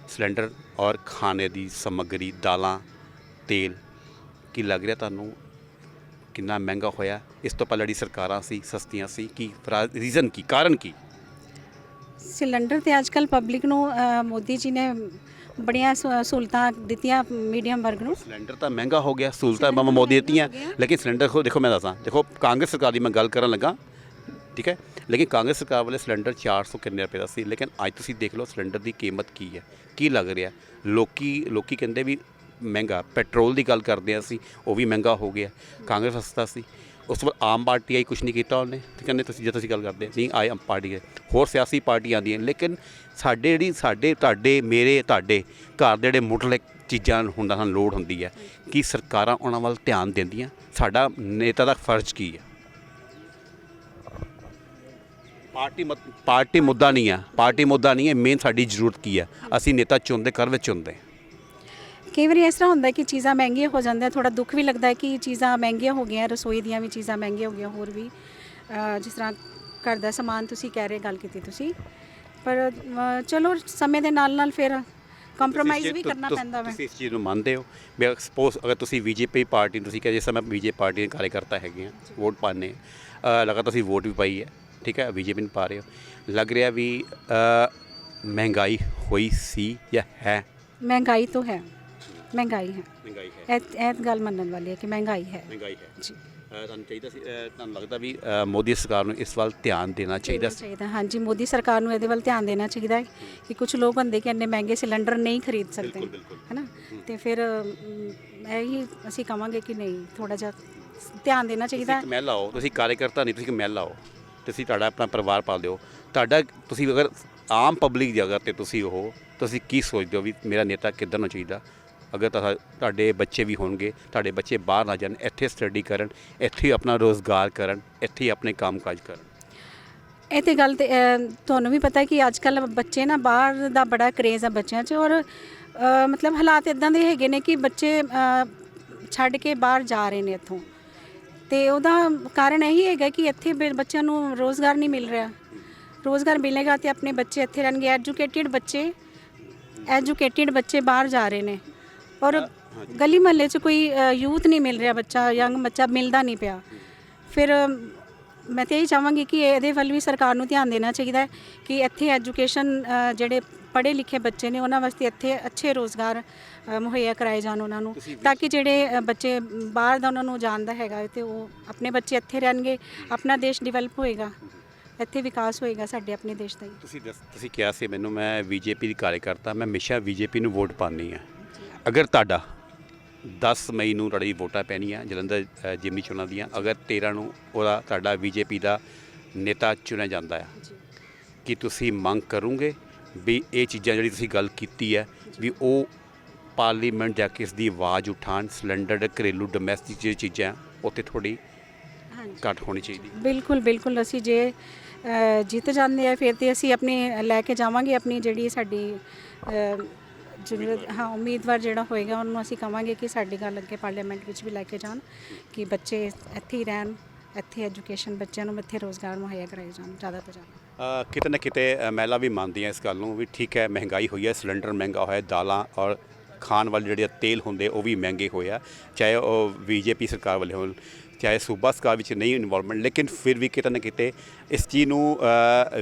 ਸਿਲੰਡਰ ਔਰ ਖਾਣੇ ਦੀ ਸਮੱਗਰੀ, ਦਾਲਾਂ, ਤੇਲ, ਕੀ ਲੱਗ ਰਿਹਾ ਤੁਹਾਨੂੰ ਕਿੰਨਾ ਮਹਿੰਗਾ ਹੋਇਆ? ਇਸ ਤੋਂ ਪਹਿਲਾਂ ਜਿਹੜੀ ਸਰਕਾਰਾਂ ਸੀ ਸਸਤੀਆਂ ਸੀ, ਕੀ ਰੀਜ਼ਨ ਕੀ, ਕਾਰਨ ਕੀ? ਸਿਲੰਡਰ ਤੇ ਅੱਜ ਕੱਲ੍ਹ ਪਬਲਿਕ ਨੂੰ ਮੋਦੀ ਜੀ ਨੇ ਬੜੀਆਂ ਸਹੂਲਤਾਂ ਦਿੱਤੀਆਂ ਮੀਡੀਅਮ ਵਰਗ ਨੂੰ। ਸਿਲੰਡਰ ਤਾਂ ਮਹਿੰਗਾ ਹੋ ਗਿਆ, ਸਹੂਲਤਾਂ ਮੋਦੀ ਦਿੱਤੀਆਂ, ਲੇਕਿਨ ਸਿਲੰਡਰ ਦੇਖੋ ਮੈਂ ਦੱਸਾਂ, ਦੇਖੋ ਕਾਂਗਰਸ ਸਰਕਾਰ ਦੀ ਮੈਂ ਗੱਲ ਕਰਨ ਲੱਗਾ, ਠੀਕ ਹੈ, ਲੇਕਿਨ ਕਾਂਗਰਸ ਸਰਕਾਰ ਵਾਲੇ ਸਿਲੰਡਰ 400 ਕਿੰਨੇ ਰੁਪਏ ਦਾ ਸੀ, ਲੇਕਿਨ ਅੱਜ ਤੁਸੀਂ ਦੇਖ ਲਓ ਸਿਲੰਡਰ ਦੀ ਕੀਮਤ ਕੀ ਹੈ। ਕੀ ਲੱਗ ਰਿਹਾ? ਲੋਕੀ ਕਹਿੰਦੇ ਵੀ ਮਹਿੰਗਾ। ਪੈਟਰੋਲ ਦੀ ਗੱਲ ਕਰਦੇ ਹਾਂ ਅਸੀਂ, ਉਹ ਵੀ ਮਹਿੰਗਾ ਹੋ ਗਿਆ। ਕਾਂਗਰਸ ਸਸਤਾ ਸੀ, ਉਸ ਤੋਂ ਬਾਅਦ ਆਮ ਪਾਰਟੀ ਆਈ, ਕੁਛ ਨਹੀਂ ਕੀਤਾ ਉਹਨੇ। ਤੇ ਕਹਿੰਦੇ ਤੁਸੀਂ ਜੇ ਤੁਸੀਂ ਗੱਲ ਕਰਦੇ ਨਹੀਂ ਆਏ ਆਮ ਪਾਰਟੀ ਹੈ, ਹੋਰ ਸਿਆਸੀ ਪਾਰਟੀਆਂ ਆਉਂਦੀਆਂ, ਲੇਕਿਨ ਸਾਡੇ ਤੁਹਾਡੇ ਮੇਰੇ ਤੁਹਾਡੇ ਘਰ ਦੇ ਜਿਹੜੇ ਮੁੱਢਲੇ ਚੀਜ਼ਾਂ ਹੁੰਦਾ ਸਾਨੂੰ ਲੋੜ ਹੁੰਦੀ ਹੈ ਕਿ ਸਰਕਾਰਾਂ ਉਹਨਾਂ ਵੱਲ ਧਿਆਨ ਦਿੰਦੀਆਂ। ਸਾਡਾ ਨੇਤਾ ਦਾ ਫਰਜ਼ ਕੀ ਹੈ? ਪਾਰਟੀ ਮੁੱਦਾ ਨਹੀਂ ਹੈ, ਪਾਰਟੀ ਮੁੱਦਾ ਨਹੀਂ ਹੈ, ਮੇਨ ਸਾਡੀ ਜ਼ਰੂਰਤ ਕੀ ਹੈ। ਅਸੀਂ ਨੇਤਾ ਚੁਣਦੇ ਘਰ ਵਿੱਚ ਚੁਣਦੇ। ਕਈ ਵਾਰੀ ਇਸ ਤਰ੍ਹਾਂ ਹੁੰਦਾ ਕਿ ਚੀਜ਼ਾਂ ਮਹਿੰਗੀਆਂ ਹੋ ਜਾਂਦੀਆਂ, ਥੋੜਾ ਦੁੱਖ ਵੀ ਲੱਗਦਾ ਹੈ ਕਿ ਚੀਜ਼ਾਂ ਮਹਿੰਗੀਆਂ ਹੋ ਗਈਆਂ, ਰਸੋਈ ਦੀਆਂ ਵੀ ਚੀਜ਼ਾਂ ਮਹਿੰਗੀਆਂ ਹੋ ਗਈਆਂ, ਹੋਰ ਵੀ ਜਿਸ ਤਰ੍ਹਾਂ ਘਰ ਦਾ ਸਮਾਨ ਤੁਸੀਂ ਕਹਿ ਰਹੇ, ਗੱਲ ਕੀਤੀ ਤੁਸੀਂ। ਪਰ ਚਲੋ ਸਮੇਂ ਦੇ ਨਾਲ ਨਾਲ ਫਿਰ ਕੰਪਰੋਮਾਈਜ਼ ਵੀ ਕਰਨਾ ਪੈਂਦਾ ਵਾ। ਤੁਸੀਂ ਇਸ ਚੀਜ਼ ਨੂੰ ਮੰਨਦੇ ਹੋ ਵੀ ਸਪੋਜ਼ ਅਗਰ ਤੁਸੀਂ ਬੀਜੇਪੀ ਪਾਰਟੀ, ਤੁਸੀਂ ਕਹਿੰਦੇ ਜਿਸ ਸਮੇਂ ਬੀਜੇਪੀ ਪਾਰਟੀ ਦੇ ਕਾਰਜਕਰਤਾ ਹੈਗੇ ਆ, ਵੋਟ ਪਾਉਂਦੇ ਲਗਾਤਾਰ ਤੁਸੀਂ ਵੋਟ ਵੀ ਪਾਈ ਹੈ, ਠੀਕ ਹੈ, ਬੀਜੇਪੀ ਨੂੰ ਪਾ ਰਹੇ ਹੋ, ਲੱਗ ਰਿਹਾ ਵੀ ਮਹਿੰਗਾਈ ਹੋਈ ਸੀ ਜਾਂ ਹੈ? ਮਹਿੰਗਾਈ ਤਾਂ ਹੈ, ਮਹਿੰਗਾਈ ਹੈ, ਮਹਿੰਗਾਈ ਹੈ, ਇਹ ਗੱਲ ਮੰਨਣ ਵਾਲੀ ਹੈ ਕਿ ਮਹਿੰਗਾਈ ਹੈ। ਮਹਿੰਗਾਈ ਹੈ ਜੀ। ਤੁਹਾਨੂੰ ਚਾਹੀਦਾ ਸੀ, ਤੁਹਾਨੂੰ ਲੱਗਦਾ ਵੀ ਮੋਦੀ ਸਰਕਾਰ ਨੂੰ ਇਸ ਵੱਲ ਧਿਆਨ ਦੇਣਾ ਚਾਹੀਦਾ ਸੀ? ਹਾਂਜੀ, ਮੋਦੀ ਸਰਕਾਰ ਨੂੰ ਇਹਦੇ ਵੱਲ ਧਿਆਨ ਦੇਣਾ ਚਾਹੀਦਾ ਹੈ ਕਿ ਕੁਝ ਲੋਕ ਹੁੰਦੇ ਕਿ ਇੰਨੇ ਮਹਿੰਗੇ ਸਿਲੰਡਰ ਨਹੀਂ ਖਰੀਦ ਸਕਦੇ, ਹੈ ਨਾ। ਤੇ ਫਿਰ ਇਹੀ ਅਸੀਂ ਕਹਾਂਗੇ ਕਿ ਨਹੀਂ, ਥੋੜਾ ਜਿਹਾ ਧਿਆਨ ਦੇਣਾ ਚਾਹੀਦਾ ਹੈ। ਤੁਸੀਂ ਮਹਿਲਾ ਹੋ, ਤੁਸੀਂ ਕਾਰਜਕਰਤਾ ਨਹੀਂ, ਤੁਸੀਂ ਮਹਿਲਾ ਹੋ, ਤੁਸੀਂ ਤੁਹਾਡਾ ਆਪਣਾ ਪਰਿਵਾਰ ਪਾਲਦੇ ਹੋ, ਤੁਸੀਂ ਅਗਰ ਆਮ ਪਬਲਿਕ ਦੀ ਜਗ੍ਹਾ 'ਤੇ ਤੁਸੀਂ ਕੀ ਸੋਚਦੇ ਹੋ ਵੀ ਮੇਰਾ ਨੇਤਾ ਕਿੱਧਰ ਨੂੰ ਚਾਹੀਦਾ? ਅਗਰ ਤੁਹਾਡੇ ਬੱਚੇ ਵੀ ਹੋਣਗੇ, ਤੁਹਾਡੇ ਬੱਚੇ ਬਾਹਰ ਨਾ ਜਾਣ, ਇੱਥੇ ਸਟੱਡੀ ਕਰਨ, ਇੱਥੇ ਹੀ ਆਪਣਾ ਰੋਜ਼ਗਾਰ ਕਰਨ, ਇੱਥੇ ਹੀ ਆਪਣੇ ਕੰਮ ਕਾਜ ਕਰਨ। ਇਹ ਤੇ ਗੱਲ ਤੇ ਤੁਹਾਨੂੰ ਵੀ ਪਤਾ ਹੈ ਕਿ ਅੱਜ ਕੱਲ੍ਹ ਬੱਚੇ ਨਾ, ਬਾਹਰ ਦਾ ਬੜਾ ਕਰੇਜ਼ ਆ ਬੱਚਿਆਂ 'ਚ, ਔਰ ਮਤਲਬ ਹਾਲਾਤ ਇਦਾਂ ਦੇ ਹੈਗੇ ਨੇ ਕਿ ਬੱਚੇ ਛੱਡ ਕੇ ਬਾਹਰ ਜਾ ਰਹੇ ਨੇ ਇੱਥੋਂ। ਤੇ ਉਹਦਾ ਕਾਰਨ ਇਹੀ ਹੈਗਾ ਕਿ ਇੱਥੇ ਬੱਚਿਆਂ ਨੂੰ ਰੋਜ਼ਗਾਰ ਨਹੀਂ ਮਿਲ ਰਿਹਾ। ਰੋਜ਼ਗਾਰ ਮਿਲੇਗਾ ਤੇ ਆਪਣੇ ਬੱਚੇ ਇੱਥੇ ਰਹਿਣਗੇ। ਐਜੂਕੇਟਿਡ ਬੱਚੇ ਬਾਹਰ ਜਾ ਰਹੇ ਨੇ, ਔਰ ਗਲੀ ਮਹੱਲੇ 'ਚ ਕੋਈ ਯੂਥ ਨਹੀਂ ਮਿਲ ਰਿਹਾ, ਬੱਚਾ ਯੰਗ ਬੱਚਾ ਮਿਲਦਾ ਨਹੀਂ ਪਿਆ। ਫਿਰ ਮੈਂ ਤਾਂ ਇਹੀ ਚਾਹਾਂਗੀ ਕਿ ਇਹਦੇ ਵੱਲ ਵੀ ਸਰਕਾਰ ਨੂੰ ਧਿਆਨ ਦੇਣਾ ਚਾਹੀਦਾ ਹੈ ਕਿ ਇੱਥੇ ਐਜੂਕੇਸ਼ਨ, ਜਿਹੜੇ ਪੜ੍ਹੇ ਲਿਖੇ ਬੱਚੇ ਨੇ ਉਹਨਾਂ ਵਾਸਤੇ ਇੱਥੇ ਅੱਛੇ ਰੋਜ਼ਗਾਰ ਮੁਹੱਈਆ ਕਰਾਏ ਜਾਣ ਉਹਨਾਂ ਨੂੰ, ਤਾਂ ਕਿ ਜਿਹੜੇ ਬੱਚੇ ਬਾਹਰ ਦਾ ਉਹਨਾਂ ਨੂੰ ਜਾਣਦਾ ਹੈਗਾ ਤੇ ਉਹ ਆਪਣੇ ਬੱਚੇ ਇੱਥੇ ਰਹਿਣਗੇ, ਆਪਣਾ ਦੇਸ਼ ਡਿਵੈਲਪ ਹੋਏਗਾ, ਇੱਥੇ ਵਿਕਾਸ ਹੋਏਗਾ ਸਾਡੇ ਆਪਣੇ ਦੇਸ਼ ਦਾ ਹੀ। ਤੁਸੀਂ ਕਿਹਾ ਸੀ ਮੈਨੂੰ, ਮੈਂ ਬੀਜੇਪੀ ਦੀ ਕਾਰਜਕਰਤਾ, ਮੈਂ ਹਮੇਸ਼ਾ ਬੀਜੇਪੀ ਨੂੰ ਵੋਟ ਪਾਉਂਦੀ ਹਾਂ। ਅਗਰ ਤੁਹਾਡਾ 10 ਮਈ ਨੂੰ ਤੁਹਾਡੀ ਵੋਟਾਂ ਪੈਣੀਆਂ ਜਲੰਧਰ ਜਿਮਨੀ ਚੋਣਾਂ ਦੀਆਂ, ਅਗਰ 13 ਨੂੰ ਤੁਹਾਡਾ ਬੀਜੇਪੀ ਦਾ ਨੇਤਾ ਚੁਣਿਆ ਜਾਂਦਾ ਆ, ਕਿ ਤੁਸੀਂ ਮੰਗ ਕਰੋਗੇ ਵੀ ਇਹ ਚੀਜ਼ਾਂ ਜਿਹੜੀ ਤੁਸੀਂ ਗੱਲ ਕੀਤੀ ਹੈ ਵੀ ਉਹ ਪਾਰਲੀਮੈਂਟ ਜਾ ਕੇ ਇਸ ਦੀ ਆਵਾਜ਼ ਉਠਾਉਣ, ਸਿਲੰਡਰ, ਘਰੇਲੂ ਡੋਮੈਸਟਿਕ ਜਿਹੜੀ ਚੀਜ਼ਾਂ ਉੱਥੇ ਥੋੜ੍ਹੀ ਘੱਟ ਹੋਣੀ ਚਾਹੀਦੀ? ਬਿਲਕੁਲ ਬਿਲਕੁਲ, ਅਸੀਂ ਜੇ ਜਿੱਤ ਜਾਂਦੇ ਆ ਫਿਰ ਤੇ ਅਸੀਂ ਆਪਣੀ ਲੈ ਕੇ ਜਾਵਾਂਗੇ, ਆਪਣੀ ਜਿਹੜੀ ਸਾਡੀ ਜ਼ਰੂਰਤ, ਉਮੀਦਵਾਰ ਜਿਹੜਾ ਹੋਏਗਾ ਉਹਨੂੰ ਅਸੀਂ ਕਹਾਂਗੇ ਕਿ ਸਾਡੀ ਗੱਲ ਅੱਗੇ ਪਾਰਲੀਮੈਂਟ ਵਿੱਚ ਵੀ ਲੈ ਕੇ ਜਾਣ, ਕਿ ਬੱਚੇ ਇੱਥੇ ਹੀ ਰਹਿਣ, ਇੱਥੇ ਐਜੂਕੇਸ਼ਨ, ਬੱਚਿਆਂ ਨੂੰ ਇੱਥੇ ਰੋਜ਼ਗਾਰ ਮੁਹੱਈਆ ਕਰਾਏ ਜਾਣ ਜ਼ਿਆਦਾ ਤੋਂ ਜ਼ਿਆਦਾ। ਕਿਤੇ ਨਾ ਕਿਤੇ ਮਹਿਲਾ ਵੀ ਮੰਨਦੀਆਂ ਇਸ ਗੱਲ ਨੂੰ ਵੀ ਠੀਕ ਹੈ, ਮਹਿੰਗਾਈ ਹੋਈ ਹੈ, ਸਿਲੰਡਰ ਮਹਿੰਗਾ ਹੋਇਆ, ਦਾਲਾਂ ਔਰ ਖਾਣ ਵਾਲੇ ਜਿਹੜੇ ਤੇਲ ਹੁੰਦੇ ਉਹ ਵੀ ਮਹਿੰਗੇ ਹੋਏ ਆ, ਚਾਹੇ ਉਹ ਬੀਜੇਪੀ ਸਰਕਾਰ ਵਾਲੇ ਹੋਣ, ਚਾਹੇ ਸੂਬਾ ਸਰਕਾਰ ਵਿੱਚ ਨਹੀਂ ਇਨਵੋਲਵਮੈਂਟ, ਲੇਕਿਨ ਫਿਰ ਵੀ ਕਿਤੇ ਨਾ ਕਿਤੇ ਇਸ ਚੀਜ਼ ਨੂੰ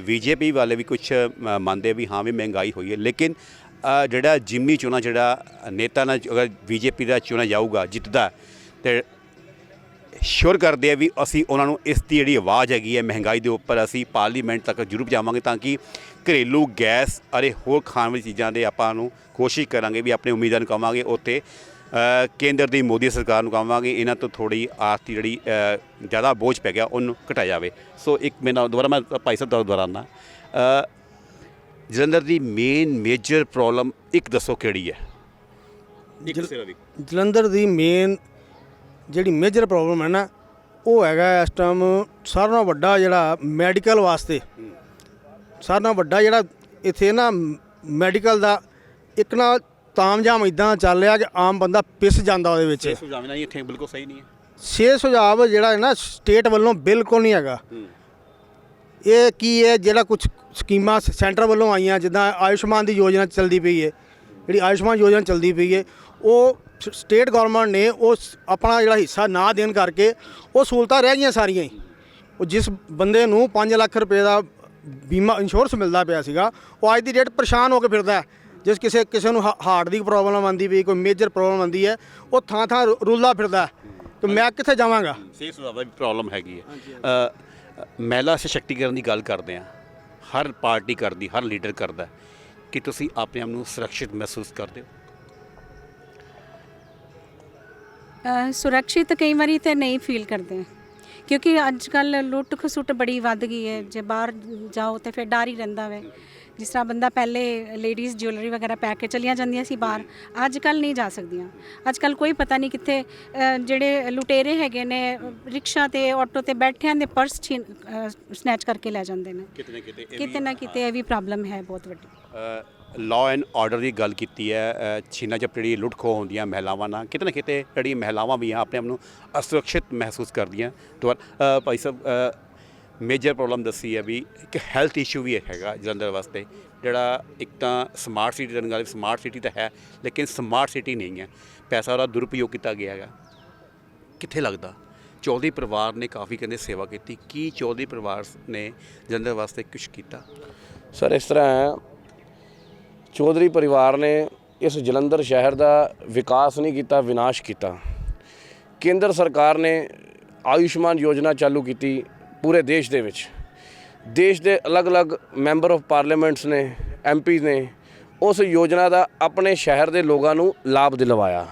ਬੀਜੇਪੀ ਵਾਲੇ ਵੀ ਕੁਛ ਮੰਨਦੇ ਵੀ ਹਾਂ ਵੀ ਮਹਿੰਗਾਈ ਹੋਈ ਹੈ। ਲੇਕਿਨ ਜਿਹੜਾ ਜਿਮਨੀ ਚੋਣਾਂ, ਜਿਹੜਾ ਨੇਤਾ ਨਾਲ ਅਗਰ ਬੀਜੇਪੀ ਦਾ ਚੁਣਿਆ ਜਾਊਗਾ, ਜਿੱਤਦਾ, ਤੇ ਸ਼ੋਰ ਕਰਦੇ ਆ ਵੀ ਅਸੀਂ ਉਹਨਾਂ ਨੂੰ ਇਸ ਦੀ ਜਿਹੜੀ ਆਵਾਜ਼ ਹੈਗੀ ਹੈ ਮਹਿੰਗਾਈ ਦੇ ਉੱਪਰ, ਅਸੀਂ ਪਾਰਲੀਮੈਂਟ ਤੱਕ ਜ਼ਰੂਰ ਜਾਵਾਂਗੇ, ਤਾਂ ਕਿ ਘਰੇਲੂ ਗੈਸ ਅਤੇ ਹੋਰ ਖਾਣ ਵਾਲੀ ਚੀਜ਼ਾਂ ਦੇ ਆਪਾਂ ਨੂੰ ਕੋਸ਼ਿਸ਼ ਕਰਾਂਗੇ ਵੀ ਆਪਣੇ ਉਮੀਦਵਾਰ ਨੂੰ ਕਹਾਂਗੇ ਉੱਥੇ ਕੇਂਦਰ ਦੀ ਮੋਦੀ ਸਰਕਾਰ ਨੂੰ ਕਹਾਂਗੇ ਇਹਨਾਂ ਤੋਂ ਥੋੜ੍ਹੀ ਆਰਥਿਕ ਜਿਹੜੀ ਜ਼ਿਆਦਾ ਬੋਝ ਪੈ ਗਿਆ ਉਹਨੂੰ ਘਟਾਇਆ ਜਾਵੇ। ਸੋ ਇੱਕ ਦੁਬਾਰਾ ਮੈਂ ਭਾਈ ਸਾਹਿਬ ਦੁਹਰਾਨਾ, ਜਲੰਧਰ ਦੀ ਮੇਜਰ ਪ੍ਰੋਬਲਮ ਇੱਕ ਦੱਸੋ ਕਿਹੜੀ ਹੈ? ਜਲੰਧਰ ਦੀ ਮੇਨ ਜਿਹੜੀ ਮੇਜਰ ਪ੍ਰੋਬਲਮ ਹੈ ਨਾ, ਉਹ ਹੈਗਾ ਇਸ ਟਾਈਮ ਸਾਰਿਆਂ ਨਾਲੋਂ ਵੱਡਾ ਜਿਹੜਾ ਮੈਡੀਕਲ ਵਾਸਤੇ, ਸਾਰਿਆਂ ਨਾਲੋਂ ਵੱਡਾ ਜਿਹੜਾ ਇੱਥੇ ਨਾ ਮੈਡੀਕਲ ਦਾ ਇੱਕ ਨਾ ਤਾਮਝਾਮ ਇਦਾਂ ਚੱਲ ਰਿਹਾ ਕਿ ਆਮ ਬੰਦਾ ਪਿਸ ਜਾਂਦਾ ਉਹਦੇ ਵਿੱਚ। ਸੁਝਾਅ ਨਹੀਂ ਇੱਥੇ ਬਿਲਕੁਲ ਸਹੀ ਨਹੀਂ ਹੈ। 6 ਸੁਝਾਅ ਜਿਹੜਾ ਹੈ ਨਾ ਸਟੇਟ ਵੱਲੋਂ ਬਿਲਕੁਲ ਨਹੀਂ ਹੈਗਾ। ਇਹ ਕੀ ਹੈ, ਜਿਹੜਾ ਕੁਝ ਸਕੀਮਾਂ ਸੈਂਟਰ ਵੱਲੋਂ ਆਈਆਂ, ਜਿੱਦਾਂ ਆਯੁਸ਼ਮਾਨ ਦੀ ਯੋਜਨਾ ਚੱਲਦੀ ਪਈ ਹੈ, ਜਿਹੜੀ ਆਯੁਸ਼ਮਾਨ ਯੋਜਨਾ ਚੱਲਦੀ ਪਈ ਹੈ, ਉਹ ਸਟੇਟ ਗੌਰਮੈਂਟ ਨੇ ਉਹ ਆਪਣਾ ਜਿਹੜਾ ਹਿੱਸਾ ਨਾ ਦੇਣ ਕਰਕੇ ਉਹ ਸਹੂਲਤਾਂ ਰਹਿ ਗਈਆਂ ਸਾਰੀਆਂ ਹੀ। ਉਹ ਜਿਸ ਬੰਦੇ ਨੂੰ 5 ਲੱਖ ਰੁਪਏ ਦਾ ਬੀਮਾ ਇੰਸ਼ੋਰੈਂਸ ਮਿਲਦਾ ਪਿਆ ਸੀਗਾ, ਉਹ ਅੱਜ ਦੀ ਡੇਟ ਪਰੇਸ਼ਾਨ ਹੋ ਕੇ ਫਿਰਦਾ। ਜਿਸ ਕਿਸੇ ਨੂੰ ਹਾਰਟ ਦੀ ਪ੍ਰੋਬਲਮ ਆਉਂਦੀ ਪਈ, ਕੋਈ ਮੇਜਰ ਪ੍ਰੋਬਲਮ ਆਉਂਦੀ ਹੈ, ਉਹ ਥਾਂ ਥਾਂ ਰੁੱਲਾ ਫਿਰਦਾ ਕਿ ਮੈਂ ਕਿੱਥੇ ਜਾਵਾਂਗਾ। ਸਿਹਤ ਸੁਧਾਰ ਦੀ ਪ੍ਰੋਬਲਮ ਹੈਗੀ ਹੈ। ਮਹਿਲਾ ਸਸ਼ਕਤੀਕਰਨ ਦੀ ਗੱਲ ਕਰਦੇ ਹਾਂ, ਹਰ ਪਾਰਟੀ ਕਰਦੀ, ਹਰ ਲੀਡਰ ਕਰਦਾ, ਕਿ ਤੁਸੀਂ ਆਪਣੇ ਆਪ ਨੂੰ ਸੁਰੱਖਿਅਤ ਮਹਿਸੂਸ ਕਰਦੇ ਹੋ? ਸੁਰੱਖਿਅਤ ਕਈ ਵਾਰੀ ਤੇ ਨਹੀਂ ਫੀਲ ਕਰਦੇ, ਕਿਉਂਕਿ ਅੱਜ ਕੱਲ ਲੁੱਟ ਖਸੁੱਟ ਬੜੀ ਵੱਧ ਗਈ ਹੈ। ਜੇ ਬਾਹਰ ਜਾਓ ਤੇ ਫਿਰ ਡਰ ਹੀ ਰਹਿੰਦਾ ਵੇ। ਜਿਸ ਤਰ੍ਹਾਂ ਬੰਦਾ ਪਹਿਲੇ ਲੇਡੀਜ਼ ਜਿਊਲਰੀ ਵਗੈਰਾ ਪੈ ਕੇ ਚਲੀਆਂ ਜਾਂਦੀਆਂ ਸੀ ਬਾਹਰ, ਅੱਜ ਕੱਲ ਨਹੀਂ ਜਾ ਸਕਦੀਆਂ। ਅੱਜ ਕੱਲ ਕੋਈ ਪਤਾ ਨਹੀਂ ਕਿੱਥੇ ਜਿਹੜੇ ਲੁਟੇਰੇ ਹੈਗੇ ਨੇ ਰਿਕਸ਼ਾ ਤੇ ਆਟੋ ਤੇ ਬੈਠਿਆਂ ਦੇ ਪਰਸ ਸਨੈਚ ਕਰਕੇ ਲੈ ਜਾਂਦੇ ਨੇ। ਕਿਤੇ ਨਾ ਕਿਤੇ ਇਹ ਵੀ ਪ੍ਰੋਬਲਮ ਹੈ ਬਹੁਤ ਵੱਡੀ। ਲਾਅ ਐਂਡ ਆਰਡਰ ਦੀ ਗੱਲ ਕੀਤੀ ਹੈ, ਛੀਨਾ ਝਪਟੀ ਜਿਹੜੀ ਲੁੱਟ ਖੋਹ ਹੁੰਦੀਆਂ ਮਹਿਲਾਵਾਂ ਨਾਲ, ਕਿਤੇ ਨਾ ਕਿਤੇ ਜਿਹੜੀ ਮਹਿਲਾਵਾਂ ਵੀ ਆ ਆਪਣੇ ਆਪ ਨੂੰ ਅਸੁਰੱਖਿਅਤ ਮਹਿਸੂਸ ਕਰਦੀਆਂ। ਭਾਈ ਸਾਹਿਬ, ਮੇਜਰ ਪ੍ਰੋਬਲਮ ਦੱਸੀ ਹੈ ਵੀ ਇੱਕ ਹੈਲਥ ਇਸ਼ੂ ਵੀ ਹੈਗਾ ਜਲੰਧਰ ਵਾਸਤੇ, ਜਿਹੜਾ ਇੱਕ ਤਾਂ ਸਮਾਰਟ ਸਿਟੀ ਦੀ ਗੱਲ, ਸਮਾਰਟ ਸਿਟੀ ਤਾਂ ਹੈ ਲੇਕਿਨ ਸਮਾਰਟ ਸਿਟੀ ਨਹੀਂ ਹੈ। ਪੈਸਾ ਉਹਦਾ ਦੁਰਉਪਯੋਗ ਕੀਤਾ ਗਿਆ ਹੈਗਾ। ਕਿੱਥੇ ਲੱਗਦਾ ਚੌਧਰੀ ਪਰਿਵਾਰ ਨੇ ਕਾਫੀ ਕਹਿੰਦੇ ਸੇਵਾ ਕੀਤੀ, ਕੀ ਚੌਧਰੀ ਪਰਿਵਾਰ ਨੇ ਜਲੰਧਰ ਵਾਸਤੇ ਕੁਛ ਕੀਤਾ? ਸਰ ਇਸ ਤਰ੍ਹਾਂ ਹੈ, ਚੌਧਰੀ ਪਰਿਵਾਰ ਨੇ ਇਸ ਜਲੰਧਰ ਸ਼ਹਿਰ ਦਾ ਵਿਕਾਸ ਨਹੀਂ ਕੀਤਾ, ਵਿਨਾਸ਼ ਕੀਤਾ। ਕੇਂਦਰ ਸਰਕਾਰ ਨੇ ਆਯੁਸ਼ਮਾਨ ਯੋਜਨਾ ਚਾਲੂ ਕੀਤੀ ਪੂਰੇ ਦੇਸ਼ ਦੇ ਵਿੱਚ। ਦੇਸ਼ ਦੇ ਅਲੱਗ-ਅਲੱਗ ਮੈਂਬਰ ਆਫ ਪਾਰਲੀਮੈਂਟਸ ਨੇ, ਐਮਪੀ ਨੇ ਉਸ ਯੋਜਨਾ ਦਾ ਆਪਣੇ ਸ਼ਹਿਰ ਦੇ ਲੋਕਾਂ ਨੂੰ ਲਾਭ ਦਿਲਵਾਇਆ।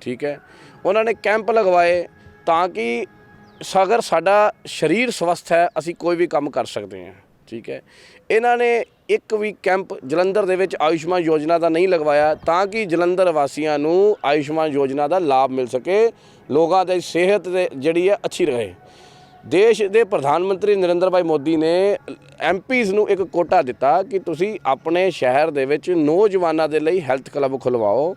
ਠੀਕ ਹੈ, ਉਹਨਾਂ ਨੇ ਕੈਂਪ ਲਗਵਾਏ ਤਾਂ ਕਿ ਅਗਰ ਸਾਡਾ ਸਰੀਰ ਸਵਸਥ ਹੈ ਅਸੀਂ ਕੋਈ ਵੀ ਕੰਮ ਕਰ ਸਕਦੇ ਹਾਂ। ਠੀਕ ਹੈ, ਇਹਨਾਂ ਨੇ ਇੱਕ ਵੀ ਕੈਂਪ ਜਲੰਧਰ ਦੇ ਵਿੱਚ ਆਯੁਸ਼ਮਾਨ ਯੋਜਨਾ ਦਾ ਨਹੀਂ ਲਗਵਾਇਆ ਤਾਂ ਕਿ ਜਲੰਧਰ ਵਾਸੀਆਂ ਨੂੰ ਆਯੁਸ਼ਮਾਨ ਯੋਜਨਾ ਦਾ ਲਾਭ ਮਿਲ ਸਕੇ, ਲੋਕਾਂ ਦੀ ਸਿਹਤ ਦੇ ਜਿਹੜੀ ਹੈ ਅੱਛੀ ਰਹੇ। ਦੇਸ਼ ਦੇ ਪ੍ਰਧਾਨ ਮੰਤਰੀ ਨਰਿੰਦਰ ਭਾਈ ਮੋਦੀ ਨੇ ਐਮਪੀਜ਼ ਨੂੰ ਇੱਕ ਕੋਟਾ ਦਿੱਤਾ ਕਿ ਤੁਸੀਂ ਆਪਣੇ ਸ਼ਹਿਰ ਦੇ ਵਿੱਚ ਨੌਜਵਾਨਾਂ ਦੇ ਲਈ ਹੈਲਥ ਕਲੱਬ ਖੁਲਵਾਓ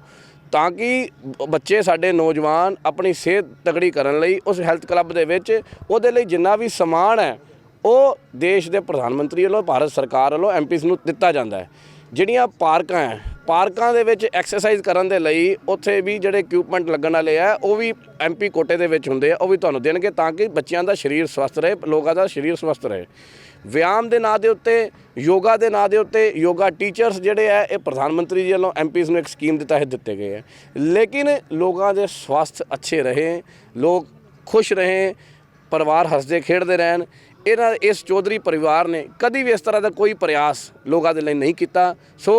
ਤਾਂ ਕਿ ਬੱਚੇ ਸਾਡੇ ਨੌਜਵਾਨ ਆਪਣੀ ਸਿਹਤ ਤਗੜੀ ਕਰਨ ਲਈ ਉਸ ਹੈਲਥ ਕਲੱਬ ਦੇ ਵਿੱਚ ਉਹਦੇ ਲਈ ਜਿੰਨਾ ਵੀ ਸਮਾਨ ਹੈ ਉਹ ਦੇਸ਼ ਦੇ ਪ੍ਰਧਾਨ ਮੰਤਰੀ ਵੱਲੋਂ, ਭਾਰਤ ਸਰਕਾਰ ਵੱਲੋਂ ਐਮਪੀਜ਼ ਨੂੰ ਦਿੱਤਾ ਜਾਂਦਾ ਹੈ। ਜਿਹੜੀਆਂ ਪਾਰਕਾਂ ਹੈ, ਪਾਰਕਾਂ ਦੇ ਵਿੱਚ ਐਕਸਰਸਾਈਜ਼ ਕਰਨ ਦੇ ਲਈ ਉੱਥੇ ਵੀ ਜਿਹੜੇ ਇਕਵਿਪਮੈਂਟ ਲੱਗਣ ਵਾਲੇ ਆ ਉਹ ਵੀ ਐਮਪੀ ਕੋਟੇ ਦੇ ਵਿੱਚ ਹੁੰਦੇ ਆ, ਉਹ ਵੀ ਤੁਹਾਨੂੰ ਦੇਣਗੇ ਤਾਂ ਕਿ ਬੱਚਿਆਂ ਦਾ ਸਰੀਰ ਸਵਸਥ ਰਹੇ, ਲੋਕਾਂ ਦਾ ਸਰੀਰ ਸਵਸਥ ਰਹੇ। ਵਿਆਮ ਦੇ ਨਾਂ ਦੇ ਉੱਤੇ, ਯੋਗਾ ਦੇ ਨਾਂ ਦੇ ਉੱਤੇ ਯੋਗਾ ਟੀਚਰਸ ਜਿਹੜੇ ਆ ਇਹ ਪ੍ਰਧਾਨ ਮੰਤਰੀ ਜੀ ਵੱਲੋਂ ਐਮਪੀਜ਼ ਨੂੰ ਇੱਕ ਸਕੀਮ ਦੇ ਤਹਿਤ ਦਿੱਤੇ ਗਏ ਆ, ਲੇਕਿਨ ਲੋਕਾਂ ਦੇ ਸਵਸਥ ਅੱਛੇ ਰਹੇ, ਲੋਕ ਖੁਸ਼ ਰਹੇ, ਪਰਿਵਾਰ ਹੱਸਦੇ ਖੇਡਦੇ ਰਹਿਣ। ਇਸ ਚੌਧਰੀ ਪਰਿਵਾਰ ਨੇ ਕਦੀ ਵੀ ਇਸ ਤਰ੍ਹਾਂ ਦਾ ਕੋਈ ਪ੍ਰਯਾਸ ਲੋਕਾਂ ਦੇ ਲਈ ਨਹੀਂ ਕੀਤਾ। ਸੋ